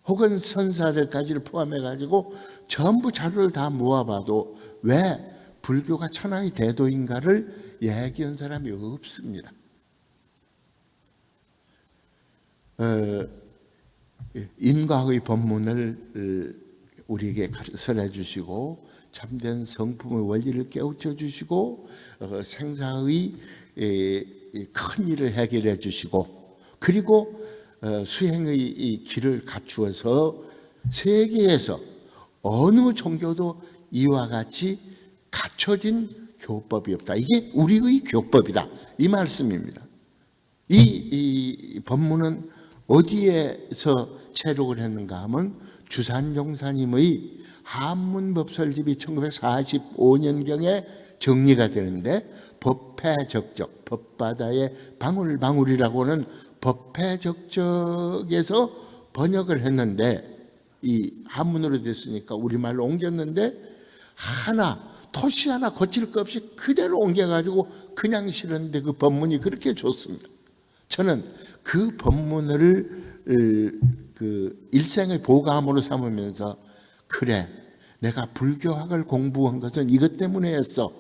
혹은 선사들까지를 포함해 가지고 전부 자료를 다 모아봐도 왜 불교가 천하의 대도인가를 얘기한 사람이 없습니다. 인과의 법문을 우리에게 설해 주시고 참된 성품의 원리를 깨우쳐 주시고 생사의 큰 일을 해결해 주시고 그리고 수행의 이 길을 갖추어서 세계에서 어느 종교도 이와 같이 갖춰진 교법이 없다. 이게 우리의 교법이다. 이 말씀입니다. 이 법문은 어디에서 채록을 했는가 하면 주산종사님의 한문법설집이 1945년경에 정리가 되는데 법회적적, 법바다의 방울방울이라고는 법회적적에서 번역을 했는데 이 한문으로 됐으니까 우리말로 옮겼는데 하나 토시 하나 거칠 것 없이 그대로 옮겨가지고 그냥 실었는데 그 법문이 그렇게 좋습니다. 저는 그 법문을 그 일생의 보감으로 삼으면서 그래 내가 불교학을 공부한 것은 이것 때문에 했어.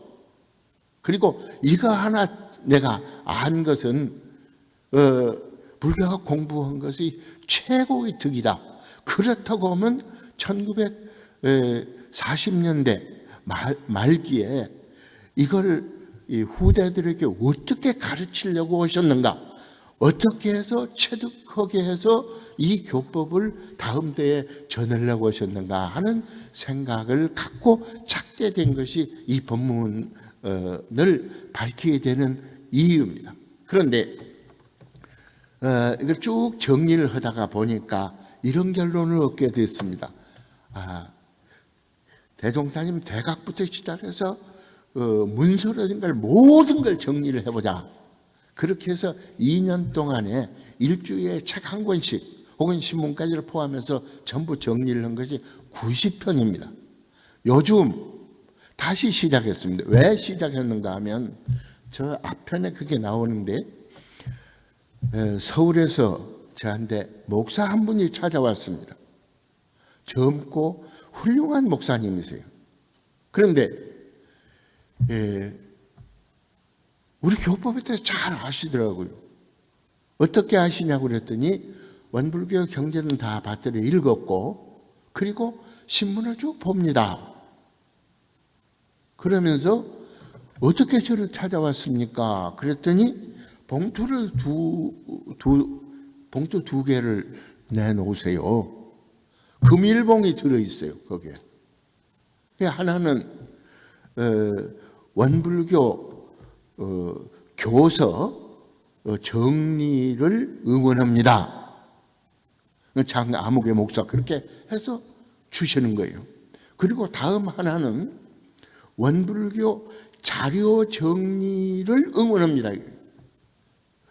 그리고 이거 하나 내가 안 것은 불교학 공부한 것이 최고의 득이다. 그렇다고 하면 1940년대 말기에 이걸 후대들에게 어떻게 가르치려고 하셨는가? 어떻게 해서 체득하게 해서 이 교법을 다음 때에 전하려고 하셨는가 하는 생각을 갖고 찾게 된 것이 이 법문을 밝히게 되는 이유입니다. 그런데 이걸 쭉 정리를 하다가 보니까 이런 결론을 얻게 됐습니다. 대종사님 대각부터 시작해서 문서라든 걸 모든 걸 정리를 해보자. 그렇게 해서 2년 동안에 일주일에 책 한 권씩 혹은 신문까지를 포함해서 전부 정리를 한 것이 90편입니다. 요즘 다시 시작했습니다. 왜 시작했는가 하면 저 앞편에 그게 나오는데 서울에서 저한테 목사 한 분이 찾아왔습니다. 젊고 훌륭한 목사님이세요. 그런데 우리 교법에 대해서 잘 아시더라고요. 어떻게 아시냐고 그랬더니 원불교 경전은 다 받들어 읽었고 그리고 신문을 쭉 봅니다. 그러면서 어떻게 저를 찾아왔습니까? 그랬더니 봉투 두 개를 내놓으세요. 금일봉이 들어있어요, 거기에. 하나는 원불교 교서 정리를 응원합니다. 장 아무개 목사 그렇게 해서 주시는 거예요. 그리고 다음 하나는 원불교 자료 정리를 응원합니다.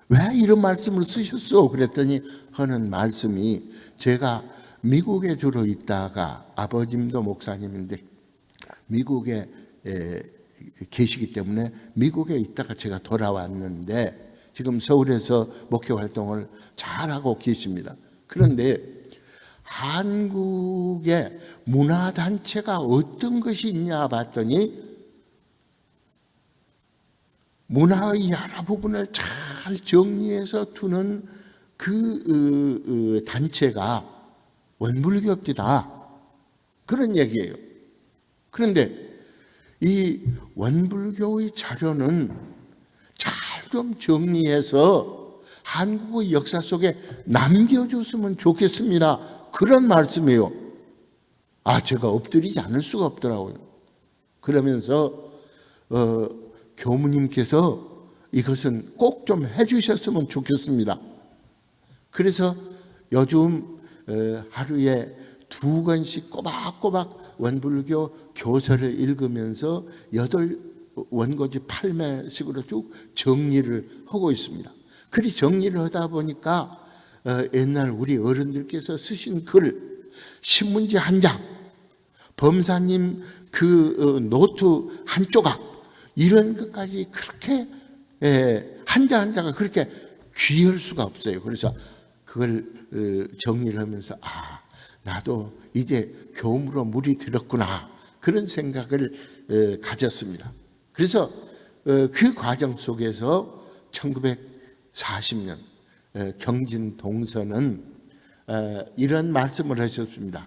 왜 이런 말씀을 쓰셨어? 그랬더니 하는 말씀이, 제가 미국에 주로 있다가 아버님도 목사님인데 미국에 계시기 때문에 미국에 있다가 제가 돌아왔는데 지금 서울에서 목회 활동을 잘하고 계십니다. 그런데 한국의 문화단체가 어떤 것이 있냐 봤더니 문화의 여러 부분을 잘 정리해서 두는 그 단체가 원불교입니다. 그런 얘기예요. 그런데 이 원불교의 자료는 잘 좀 정리해서 한국의 역사 속에 남겨줬으면 좋겠습니다. 그런 말씀이에요. 제가 엎드리지 않을 수가 없더라고요. 그러면서 교무님께서 이것은 꼭 좀 해주셨으면 좋겠습니다. 그래서 요즘 하루에 2권씩 꼬박꼬박 원불교 교서를 읽으면서 8원고지 8매식으로 쭉 정리를 하고 있습니다. 그리 정리를 하다 보니까 옛날 우리 어른들께서 쓰신 글, 신문지 한 장, 범사님 그 노트 한 조각, 이런 것까지 그렇게 한자 한자가 그렇게 귀할 수가 없어요. 그래서 그걸 정리를 하면서 나도 이제 교무로 물이 들었구나, 그런 생각을 가졌습니다. 그래서 그 과정 속에서 1940년 경진 동서는 이런 말씀을 하셨습니다.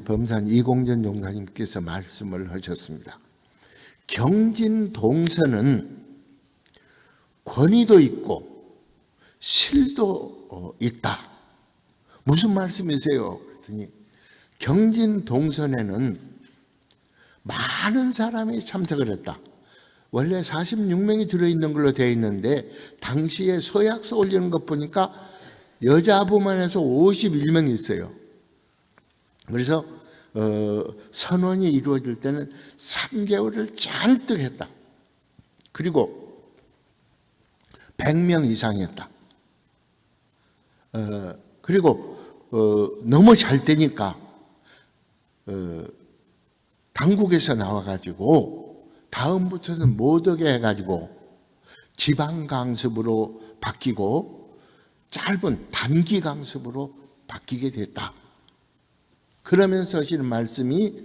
범산 이공전 종사님께서 말씀을 하셨습니다. 경진 동서는 권위도 있고 실도 있다. 무슨 말씀이세요? 그랬더니 경진 동선에는 많은 사람이 참석을 했다. 원래 46명이 들어있는 걸로 되어 있는데 당시에 서약서 올리는 것 보니까 여자부만 해서 51명이 있어요. 그래서 선언이 이루어질 때는 3개월을 잔뜩 했다. 그리고 100명 이상이었다. 그리고 너무 잘 되니까 당국에서 나와가지고 다음부터는 못 오게 해가지고 지방 강습으로 바뀌고 짧은 단기 강습으로 바뀌게 됐다. 그러면서 하시는 말씀이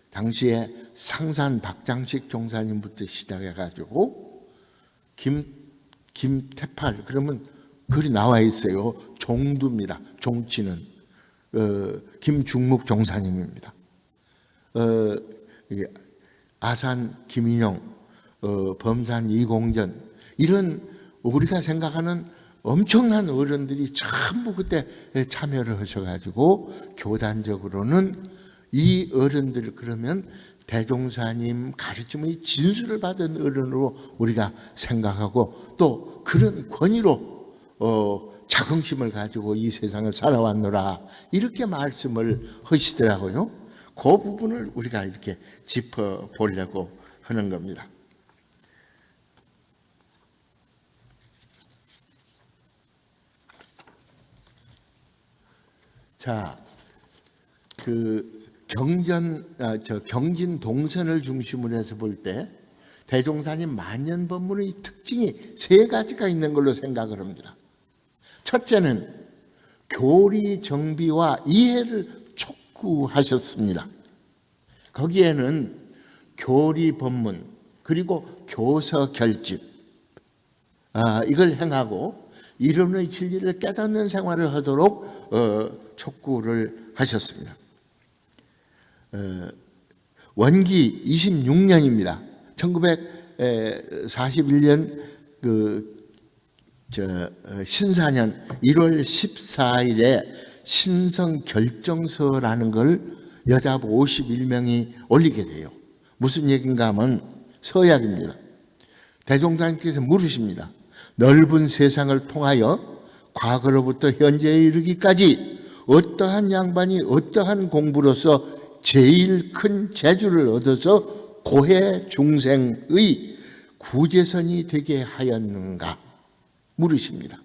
당시에 상산 박장식 종사님부터 시작해가지고 김태팔, 그러면 글이 나와 있어요. 종두입니다. 종치는 김중묵 종사님입니다. 아산 김인영, 범산 이공전, 이런 우리가 생각하는 엄청난 어른들이 전부 그때 참여를 하셔가지고 교단적으로는 이 어른들, 그러면 대종사님 가르침의 진수를 받은 어른으로 우리가 생각하고 또 그런 권위로 자긍심을 가지고 이 세상을 살아왔노라, 이렇게 말씀을 하시더라고요. 그 부분을 우리가 이렇게 짚어보려고 하는 겁니다. 자, 경진 동선을 중심으로 해서 볼 때 대종사님 만년법문의 특징이 3가지가 있는 걸로 생각을 합니다. 첫째는 교리 정비와 이해를 촉구하셨습니다. 거기에는 교리 법문 그리고 교서 결집 이걸 행하고 이론의 진리를 깨닫는 생활을 하도록 촉구를 하셨습니다. 원기 26년입니다. 1941년 신사년 1월 14일에 신성 결정서라는 걸 여자부 51명이 올리게 돼요. 무슨 얘기인가 하면 서약입니다. 대종사님께서 물으십니다. 넓은 세상을 통하여 과거로부터 현재에 이르기까지 어떠한 양반이 어떠한 공부로서 제일 큰 재주를 얻어서 고해 중생의 구제선이 되게 하였는가 물으십니다.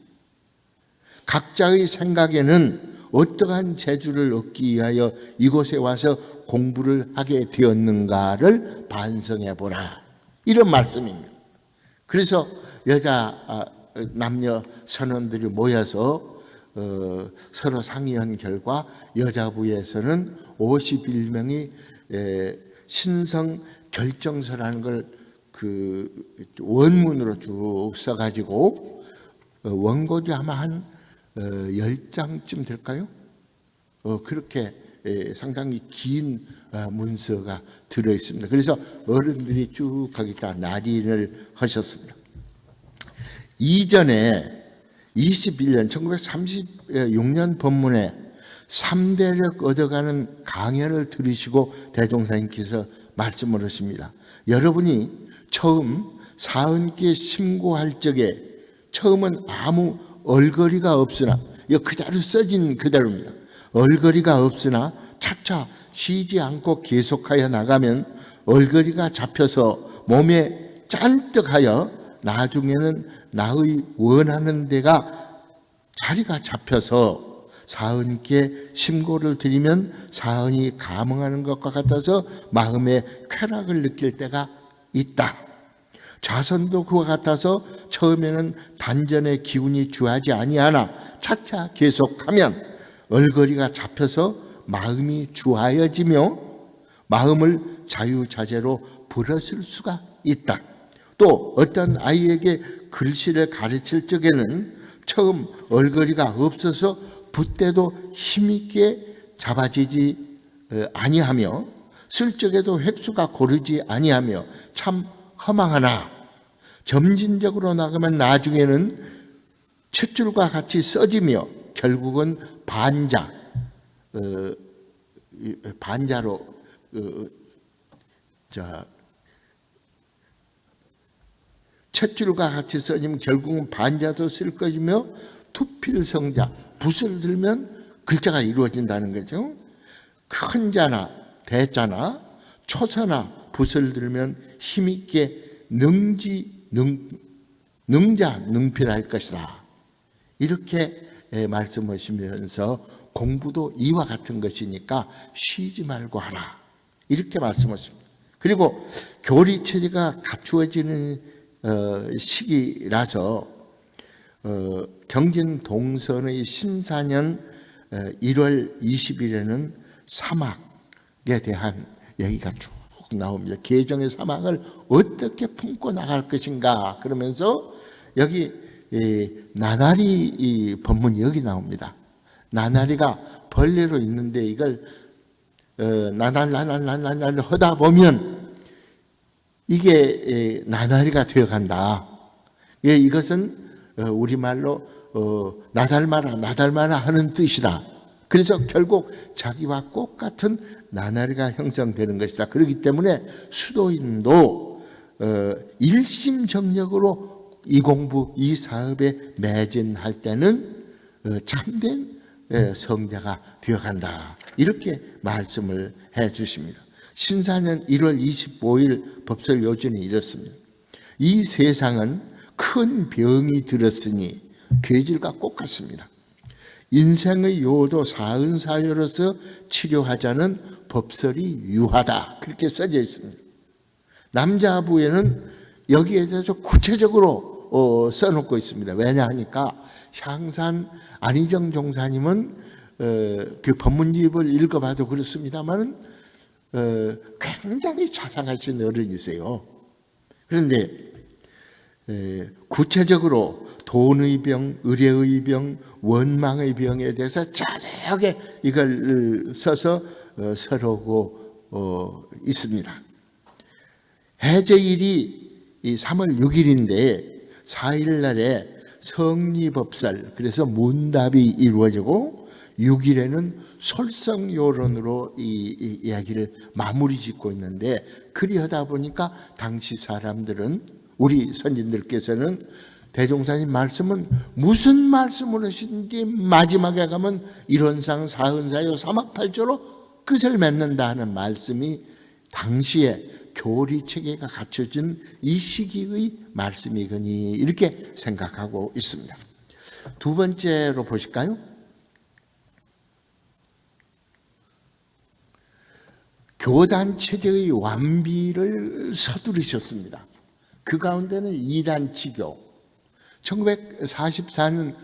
각자의 생각에는 어떠한 재주를 얻기 위하여 이곳에 와서 공부를 하게 되었는가를 반성해 보라. 이런 말씀입니다. 그래서 여자 남녀 선원들이 모여서 서로 상의한 결과 여자부에서는 51명이 신성 결정서라는 걸 원문으로 쭉 써가지고 원고지 아마 한 10장쯤 될까요? 그렇게 상당히 긴 문서가 들어있습니다. 그래서 어른들이 쭉 거기다 날인을 하셨습니다. 이전에 21년 1936년 법문에 3대력 얻어가는 강연을 들으시고 대종사님께서 말씀을 하십니다. 여러분이 처음 사은께 심고할 적에 처음은 아무 얼거리가 없으나 이거 그대로 써진 그대로입니다. 얼거리가 없으나 차차 쉬지 않고 계속하여 나가면 얼거리가 잡혀서 몸에 짠뜩하여 나중에는 나의 원하는 데가 자리가 잡혀서 사은께 심고를 드리면 사은이 감흥하는 것과 같아서 마음에 쾌락을 느낄 때가 있다. 자선도 그와 같아서 처음에는 단전의 기운이 주하지 아니하나 차차 계속하면 얼거리가 잡혀서 마음이 주하여지며 마음을 자유자재로 불었을 수가 있다. 또 어떤 아이에게 글씨를 가르칠 적에는 처음 얼거리가 없어서 붓대도 힘있게 잡아지지 아니하며 쓸 적에도 획수가 고르지 아니하며 참 허망하나 점진적으로 나가면 나중에는 탯줄과 같이 써지며 결국은 반자로 탯줄과 같이 써지면 결국은 반자도 쓸 것이며 투필성자 붓을 들면 글자가 이루어진다는 거죠. 큰 자나 대자나 초서나 붓을 들면 힘있게 능자 능필할 것이다. 이렇게 말씀하시면서 공부도 이와 같은 것이니까 쉬지 말고 하라. 이렇게 말씀하십니다. 그리고 교리 체제가 갖추어지는 시기라서 경진 동선의 신사년 1월 20일에는 사막에 대한 얘기가 쭉 나옵니다. 계정의 사막을 어떻게 품고 나갈 것인가 그러면서 여기 나날이 법문이 여기 나옵니다. 나날이가 벌레로 있는데 이걸 나날 하다 보면 이게 나날이가 되어간다. 이것은 우리말로 나달마라 하는 뜻이다. 그래서 결국 자기와 꼭 같은 나날이가 형성되는 것이다. 그렇기 때문에 수도인도 일심정력으로 이 공부, 이 사업에 매진할 때는 참된 성자가 되어간다. 이렇게 말씀을 해 주십니다. 신사년 1월 25일 법설 요지는 이렇습니다. 이 세상은 큰 병이 들었으니 괴질과 꽃 같습니다. 인생의 요도 사은사효로서 치료하자는 법설이 유하다. 그렇게 써져 있습니다. 남자부에는 여기에 대해서 구체적으로 써놓고 있습니다. 왜냐하니까 향산 안희정 종사님은 그 법문집을 읽어봐도 그렇습니다만 굉장히 자상하신 어른이세요. 그런데 구체적으로 돈의 병, 의뢰의 병, 원망의 병에 대해서 자세하게 이걸 써서 서러고 있습니다. 해제일이 3월 6일인데 4일 날에 성리법설, 그래서 문답이 이루어지고 6일에는 솔성요론으로 이 이야기를 마무리 짓고 있는데, 그리하다 보니까 당시 사람들은, 우리 선진들께서는 대종사님 말씀은 무슨 말씀을 하시는지 마지막에 가면 일원상 사흔사요 삼합팔조로 끝을 맺는다 하는 말씀이 당시에 교리체계가 갖춰진 이 시기의 말씀이거니 이렇게 생각하고 있습니다. 두 번째로 보실까요? 교단 체제의 완비를 서두르셨습니다. 그 가운데는 이단치교, 1944년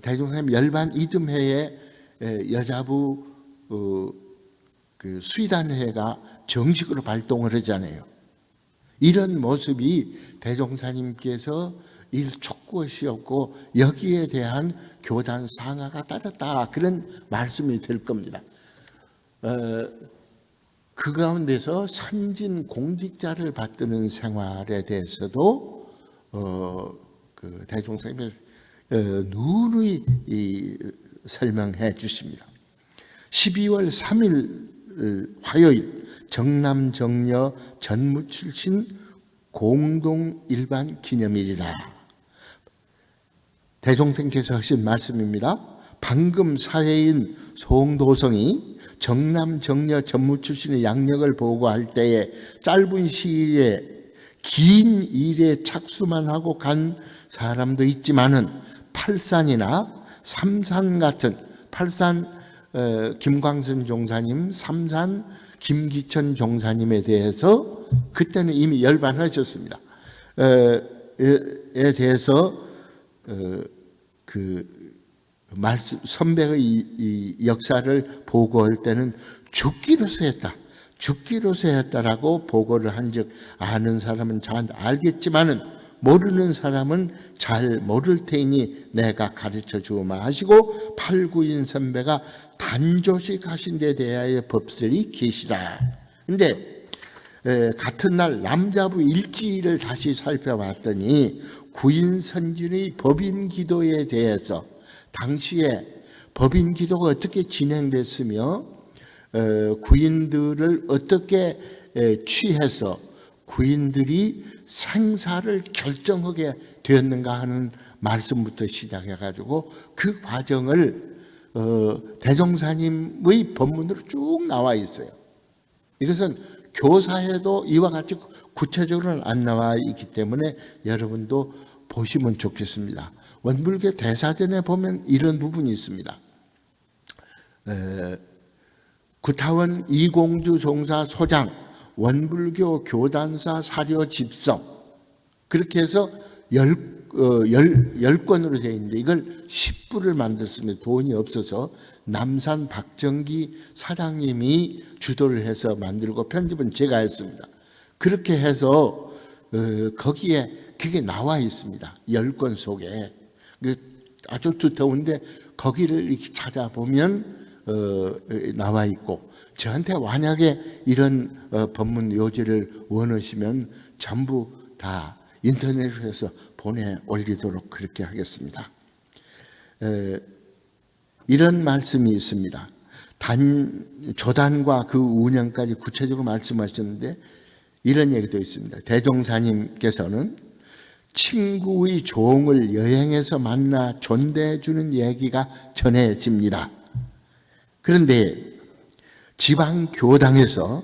대종사님 열반 이듬해에 여자부 그 수의단회가 정식으로 발동을 하잖아요. 이런 모습이 대종사님께서 일촉구시였고 여기에 대한 교단 상하가 따랐다, 그런 말씀이 될 겁니다. 그 가운데서 선진 공직자를 받드는 생활에 대해서도 그 대종사님이 누누이 설명해 주십니다. 12월 3일 화요일 정남 정여 전무 출신 공동 일반 기념일이다. 대종생께서 하신 말씀입니다. 방금 사회인 송도성이 정남 정여 전무 출신의 양력을 보고할 때에 짧은 시일에 긴 일에 착수만 하고 간 사람도 있지만은 팔산이나 삼산 같은, 팔산 김광선 종사님, 삼산 김기천 종사님에 대해서 그때는 이미 열반하셨습니다. 에 대해서 그 말씀, 선배의 이 역사를 보고할 때는 죽기로서 했다, 죽기로서 했다라고 보고를 한 적 아는 사람은 잘 알겠지만은 모르는 사람은 잘 모를 테니 내가 가르쳐 주마 하시고 팔구인 선배가 단조식 하신 데 대하여 법설이 계시다. 근데 같은 날 남자부 일지를 다시 살펴봤더니 구인 선진의 법인 기도에 대해서 당시에 법인 기도가 어떻게 진행됐으며 구인들을 어떻게 취해서 구인들이 생사를 결정하게 되었는가 하는 말씀부터 시작해가지고 그 과정을 대종사님의 법문으로 쭉 나와 있어요. 이것은 교사에도 이와 같이 구체적으로는 안 나와 있기 때문에 여러분도 보시면 좋겠습니다. 원불교 대사전에 보면 이런 부분이 있습니다. 구타원 이공주 종사 소장 원불교 교단사 사료 집성, 그렇게 해서 10권으로 되어 있는데 이걸 10부를 만들었습니다. 돈이 없어서 남산 박정기 사장님이 주도를 해서 만들고 편집은 제가 했습니다. 그렇게 해서 거기에 그게 나와 있습니다. 10권 속에. 아주 두터운데 거기를 이렇게 찾아보면 나와 있고, 저한테 만약에 이런 법문 요지를 원하시면 전부 다 인터넷으로 해서 보내 올리도록 그렇게 하겠습니다. 이런 말씀이 있습니다. 조단과 그 운영까지 구체적으로 말씀하셨는데 이런 얘기도 있습니다. 대종사님께서는 친구의 종을 여행에서 만나 존대해 주는 얘기가 전해집니다. 그런데 지방 교당에서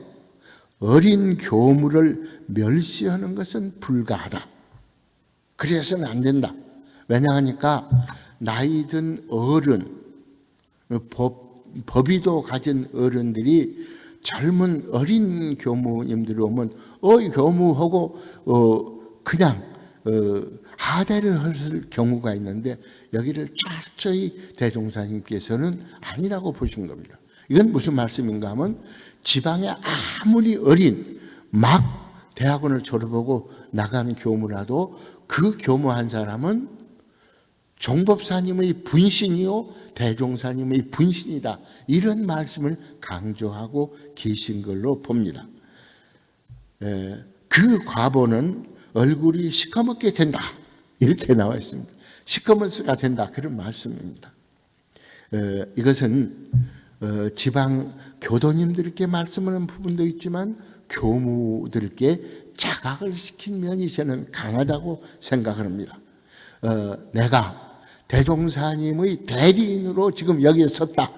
어린 교무를 멸시하는 것은 불가하다. 그래서는 안 된다. 왜냐하니까 나이 든 어른, 법의도 가진 어른들이 젊은 어린 교무님들이 오면 어이 교무하고 그냥 하대를 할 경우가 있는데 여기를 철저히 대종사님께서는 아니라고 보신 겁니다. 이건 무슨 말씀인가 하면 지방에 아무리 어린 막 대학원을 졸업하고 나간 교무라도 그 교무 한 사람은 종법사님의 분신이요 대종사님의 분신이다. 이런 말씀을 강조하고 계신 걸로 봅니다. 그 과보는 얼굴이 시커멓게 된다. 이렇게 나와 있습니다. 시커먼스가 된다. 그런 말씀입니다. 이것은 지방 교도님들께 말씀하는 부분도 있지만 교무들께 자각을 시킨 면이 저는 강하다고 생각을 합니다. 내가 대종사님의 대리인으로 지금 여기에 섰다.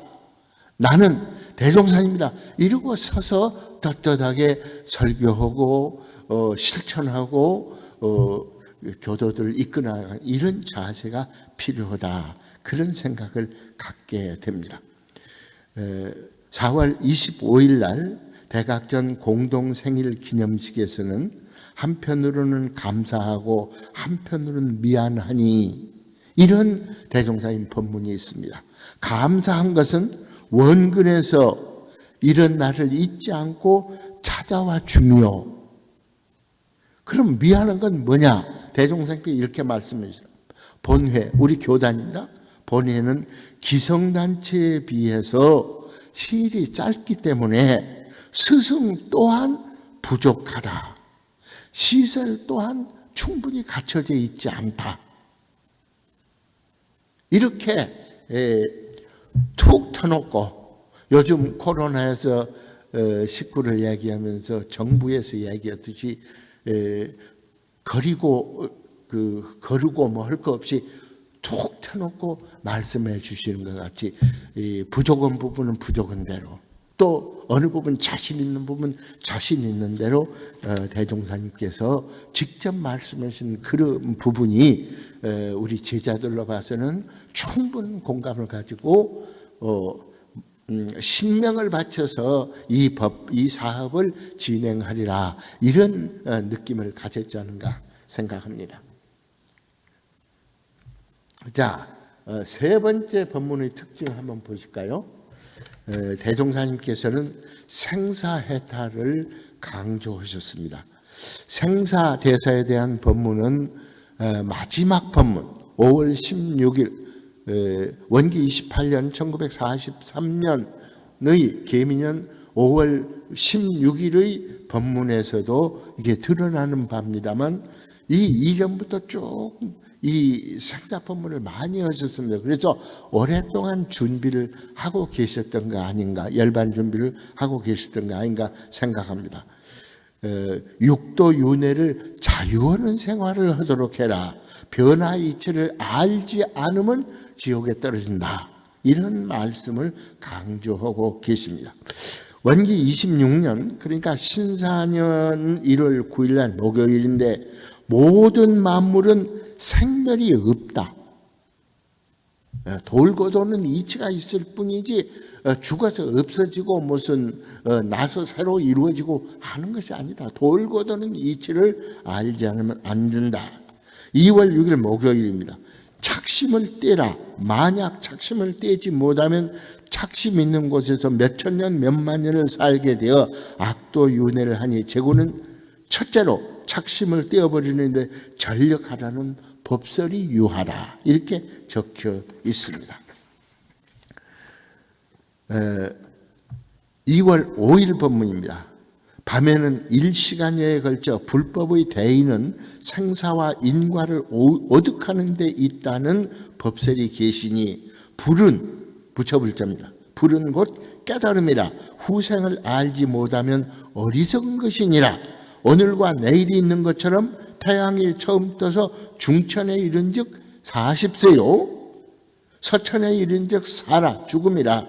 나는 대종사님이다. 이러고 서서 떳떳하게 설교하고 실천하고 교도들을 이끌어나가는 이런 자세가 필요하다. 그런 생각을 갖게 됩니다. 4월 25일 날 대각전 공동생일 기념식에서는 한편으로는 감사하고 한편으로는 미안하니 이런 대종사님 법문이 있습니다. 감사한 것은 원근에서 이런 날을 잊지 않고 찾아와 주며, 그럼 미안한 건 뭐냐? 대종사님께 이렇게 말씀해 주세요. 본회, 우리 교단입니다. 본회는 기성단체에 비해서 시일이 짧기 때문에 스승 또한 부족하다. 시설 또한 충분히 갖춰져 있지 않다. 이렇게 툭 터놓고 요즘 코로나에서 식구를 얘기하면서 정부에서 얘기하듯이 거르고 뭐 할 거 없이 툭 터놓고 말씀해 주시는 것 같이 부족한 부분은 부족한 대로 또 어느 부분 자신 있는 부분 자신 있는 대로 대종사님께서 직접 말씀하신 그런 부분이 우리 제자들로 봐서는 충분한 공감을 가지고 신명을 바쳐서 이 사업을 진행하리라 이런 느낌을 가졌지 않은가 생각합니다. 자, 세 번째 법문의 특징을 한번 보실까요? 대종사님께서는 생사해탈을 강조하셨습니다. 생사대사에 대한 법문은 마지막 법문 5월 16일 원기 28년 1943년의 계민년 5월 16일의 법문에서도 이게 드러나는 바입니다만 이 이전부터 쭉 이 생사법문을 많이 하셨습니다. 그래서 오랫동안 준비를 하고 계셨던 거 아닌가, 열반 준비를 하고 계셨던 거 아닌가 생각합니다. 육도 윤회를 자유하는 생활을 하도록 해라. 변화 이치를 알지 않으면 지옥에 떨어진다. 이런 말씀을 강조하고 계십니다. 원기 26년 그러니까 신사년 1월 9일 날 목요일인데 모든 만물은 생멸이 없다. 돌고 도는 이치가 있을 뿐이지 죽어서 없어지고 무슨 나서 새로 이루어지고 하는 것이 아니다. 돌고 도는 이치를 알지 않으면 안 된다. 2월 6일 목요일입니다. 착심을 떼라. 만약 착심을 떼지 못하면 착심 있는 곳에서 몇천 년 몇만 년을 살게 되어 악도 윤회를 하니 제구는 첫째로 착심을 떼어버리는데 전력하라는 법설이 유하다. 이렇게 적혀 있습니다. 2월 5일 법문입니다. 밤에는 1시간여에 걸쳐 불법의 대의는 생사와 인과를 오득하는 데 있다는 법설이 계시니 불은 부처불자입니다. 불은 곧 깨달음이라 후생을 알지 못하면 어리석은 것이니라. 오늘과 내일이 있는 것처럼 태양이 처음 떠서 중천에 이른 즉 40세요 서천에 이른 즉 사라 죽음이라.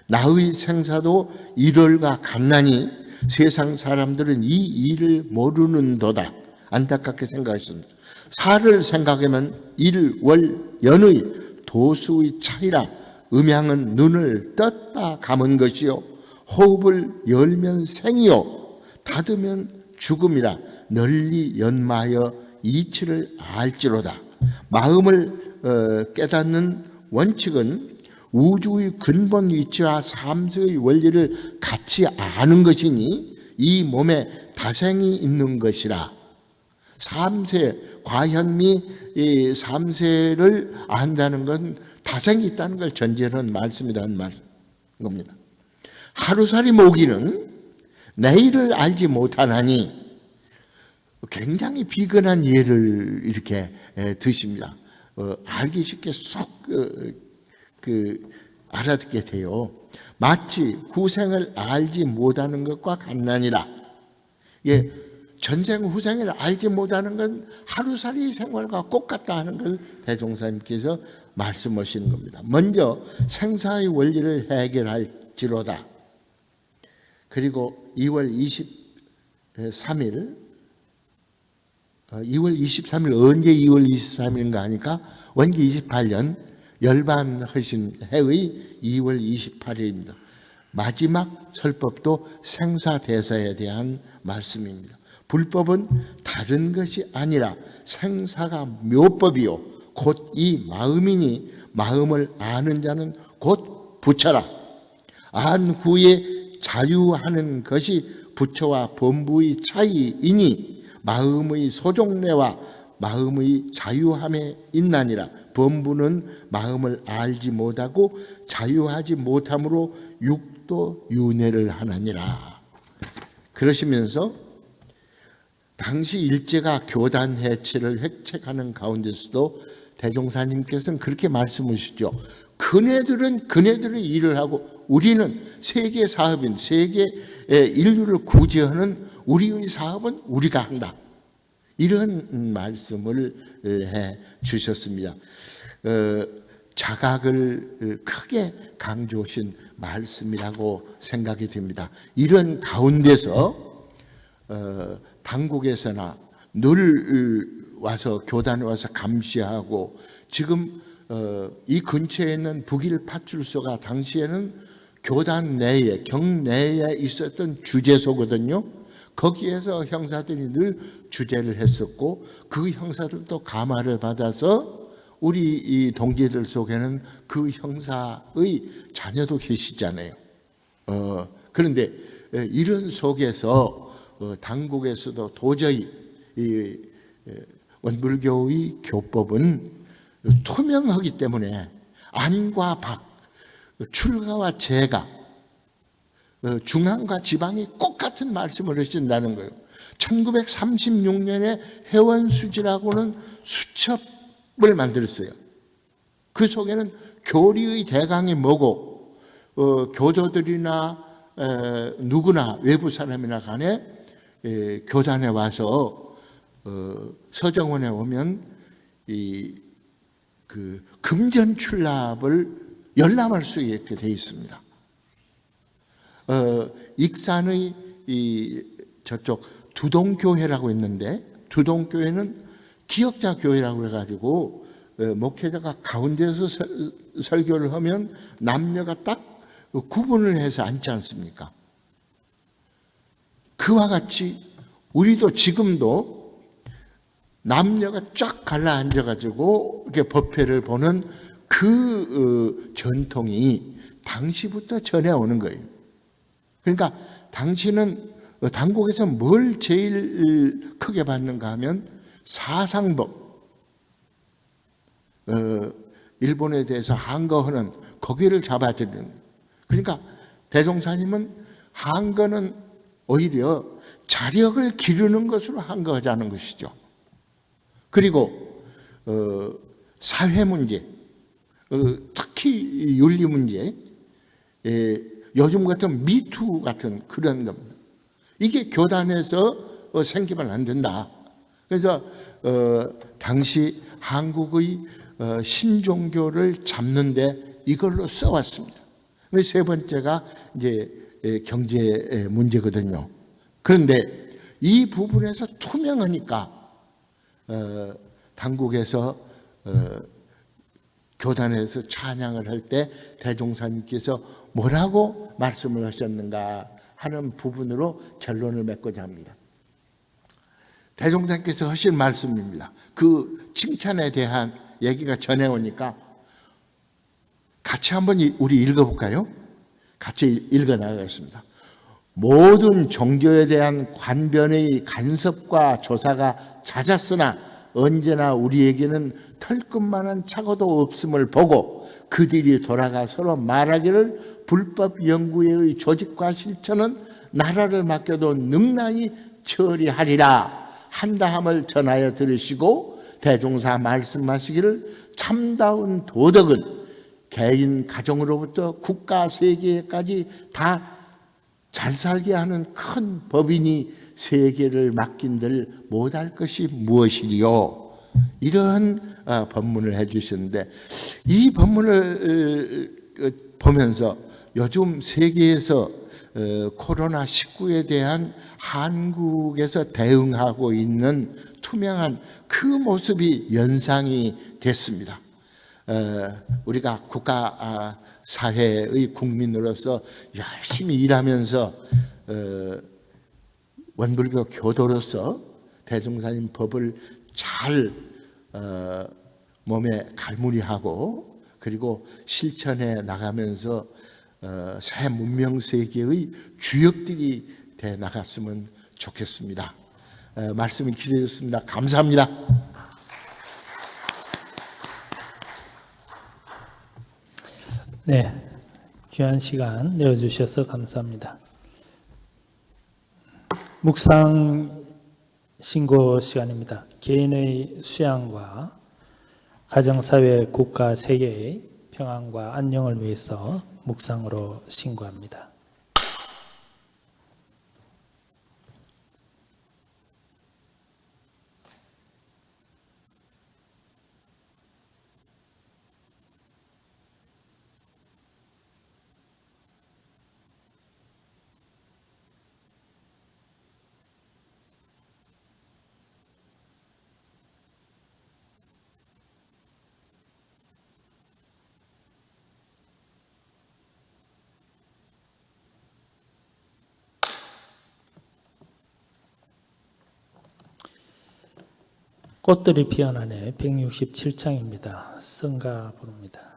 나의 생사도 일월과 같나니 세상 사람들은 이 일을 모르는도다. 안타깝게 생각했습니다. 사를 생각하면 일, 월, 연의 도수의 차이라. 음양은 눈을 떴다 감은 것이요 호흡을 열면 생이요 닫으면 죽음이라 널리 연마하여 이치를 알지로다. 마음을 깨닫는 원칙은 우주의 근본 위치와 삼세의 원리를 같이 아는 것이니 이 몸에 다생이 있는 것이라. 삼세, 과현미 이 삼세를 안다는 건 다생이 있다는 걸 전제하는 말씀이라는 겁니다. 하루살이 모기는 내일을 알지 못하나니, 굉장히 비근한 예를 이렇게 드십니다. 알기 쉽게 쏙 알아듣게 돼요. 마치 후생을 알지 못하는 것과 같나니라. 예, 전생 후생을 알지 못하는 건 하루살이 생활과 똑같다 하는 걸 대종사님께서 말씀하시는 겁니다. 먼저 생사의 원리를 해결할지로다. 그리고 2월 23일 언제 2월 23일인가 하니까 원기 28년 열반하신 해의 2월 28일입니다. 마지막 설법도 생사대사에 대한 말씀입니다. 불법은 다른 것이 아니라 생사가 묘법이요 곧 이 마음이니 마음을 아는 자는 곧 부처라. 안 후에 자유하는 것이 부처와 범부의 차이이니 마음의 소종례와 마음의 자유함에 있나니라. 범부는 마음을 알지 못하고 자유하지 못함으로 육도 윤회를 하나니라. 그러시면서 당시 일제가 교단 해체를 획책하는 가운데서도 대종사님께서는 그렇게 말씀하시죠. 그네들은 그네들의 일을 하고 우리는 세계 사업인 세계 인류를 구제하는 우리의 사업은 우리가 한다. 이런 말씀을 해 주셨습니다. 자각을 크게 강조하신 말씀이라고 생각이 됩니다. 이런 가운데서 당국에서나 늘 와서 교단에 와서 감시하고 지금 이 근처에 있는 북일 파출소가 당시에는 교단 내에 경내에 있었던 주재소거든요. 거기에서 형사들이 늘 주재를 했었고 그 형사들도 감화를 받아서 우리 이 동지들 속에는 그 형사의 자녀도 계시잖아요. 그런데 이런 속에서 당국에서도 도저히 이 원불교의 교법은 투명하기 때문에 안과 박, 출가와 재가, 중앙과 지방이 똑같은 말씀을 하신다는 거예요. 1936년에 해원수지라고는 수첩을 만들었어요. 그 속에는 교리의 대강이 뭐고 교도들이나 누구나 외부 사람이나 간에 교단에 와서 서정원에 오면 그 금전출납을 열람할 수 있게 되어 있습니다. 익산의 저쪽 두동교회라고 있는데 두동교회는 기역자 교회라고 해가지고 목회자가 가운데서 설교를 하면 남녀가 딱 구분을 해서 앉지 않습니까? 그와 같이 우리도 지금도 남녀가 쫙 갈라 앉아가지고 이렇게 법회를 보는 그 전통이 당시부터 전해오는 거예요. 그러니까 당시는 당국에서 뭘 제일 크게 받는가 하면 사상법, 일본에 대해서 항거하는 거기를 잡아들이는 거예요. 그러니까 대종사님은 항거는 오히려 자력을 기르는 것으로 항거하자는 것이죠. 그리고 사회 문제, 특히 윤리 문제, 요즘 같은 미투 같은 그런 겁니다. 이게 교단에서 생기면 안 된다. 그래서 당시 한국의 신종교를 잡는데 이걸로 써왔습니다. 세 번째가 이제 경제 문제거든요. 그런데 이 부분에서 투명하니까 당국에서 교단에서 찬양을 할 때 대종사님께서 뭐라고 말씀을 하셨는가 하는 부분으로 결론을 맺고자 합니다. 대종사님께서 하신 말씀입니다. 그 칭찬에 대한 얘기가 전해오니까 같이 한번 우리 읽어볼까요? 같이 읽어 나가겠습니다. 모든 종교에 대한 관변의 간섭과 조사가 잦았으나 언제나 우리에게는 털끝만한 착오도 없음을 보고 그들이 돌아가 서로 말하기를 불법 연구의 조직과 실천은 나라를 맡겨도 능란히 처리하리라 한다함을 전하여 들으시고 대종사 말씀하시기를 참다운 도덕은 개인 가정으로부터 국가 세계까지 다 잘 살게 하는 큰 법이니 세계를 맡긴들 못할 것이 무엇이리요? 이런 법문을 해주셨는데 이 법문을 보면서 요즘 세계에서 코로나19에 대한 한국에서 대응하고 있는 투명한 그 모습이 연상이 됐습니다. 우리가 국가 사회의 국민으로서 열심히 일하면서 원불교 교도로서 대종사님 법을 잘 몸에 갈무리하고 그리고 실천해 나가면서 새 문명 세계의 주역들이 돼 나갔으면 좋겠습니다. 말씀이 길어졌습니다. 감사합니다. 네, 귀한 시간 내어주셔서 감사합니다. 묵상 신고 시간입니다. 개인의 수양과 가정사회, 국가, 세계의 평안과 안녕을 위해서 묵상으로 신고합니다. 꽃들이 피어나네 167창입니다. 성가 부릅니다.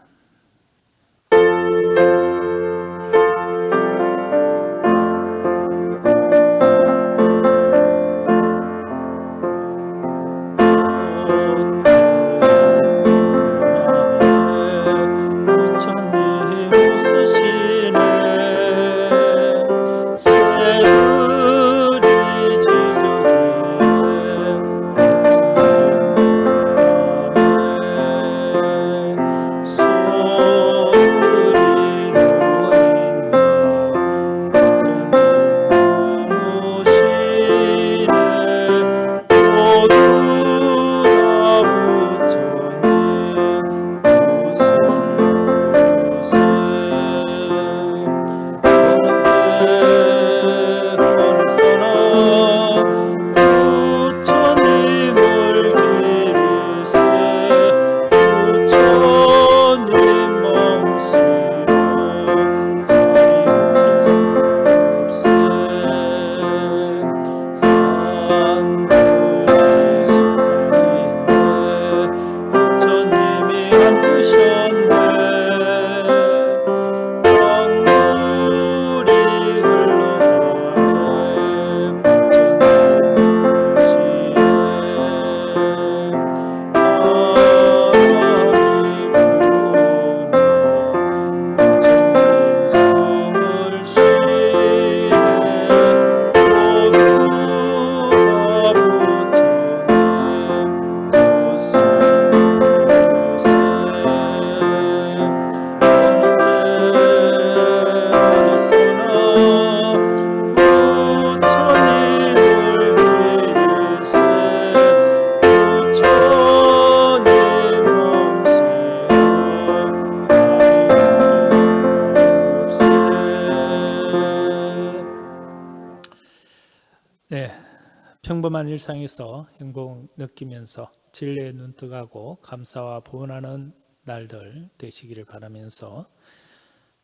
평범한 일상에서 행복 느끼면서 진리에 눈뜨가고 감사와 보은하는 날들 되시기를 바라면서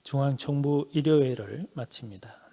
중앙정부 일요회를 마칩니다.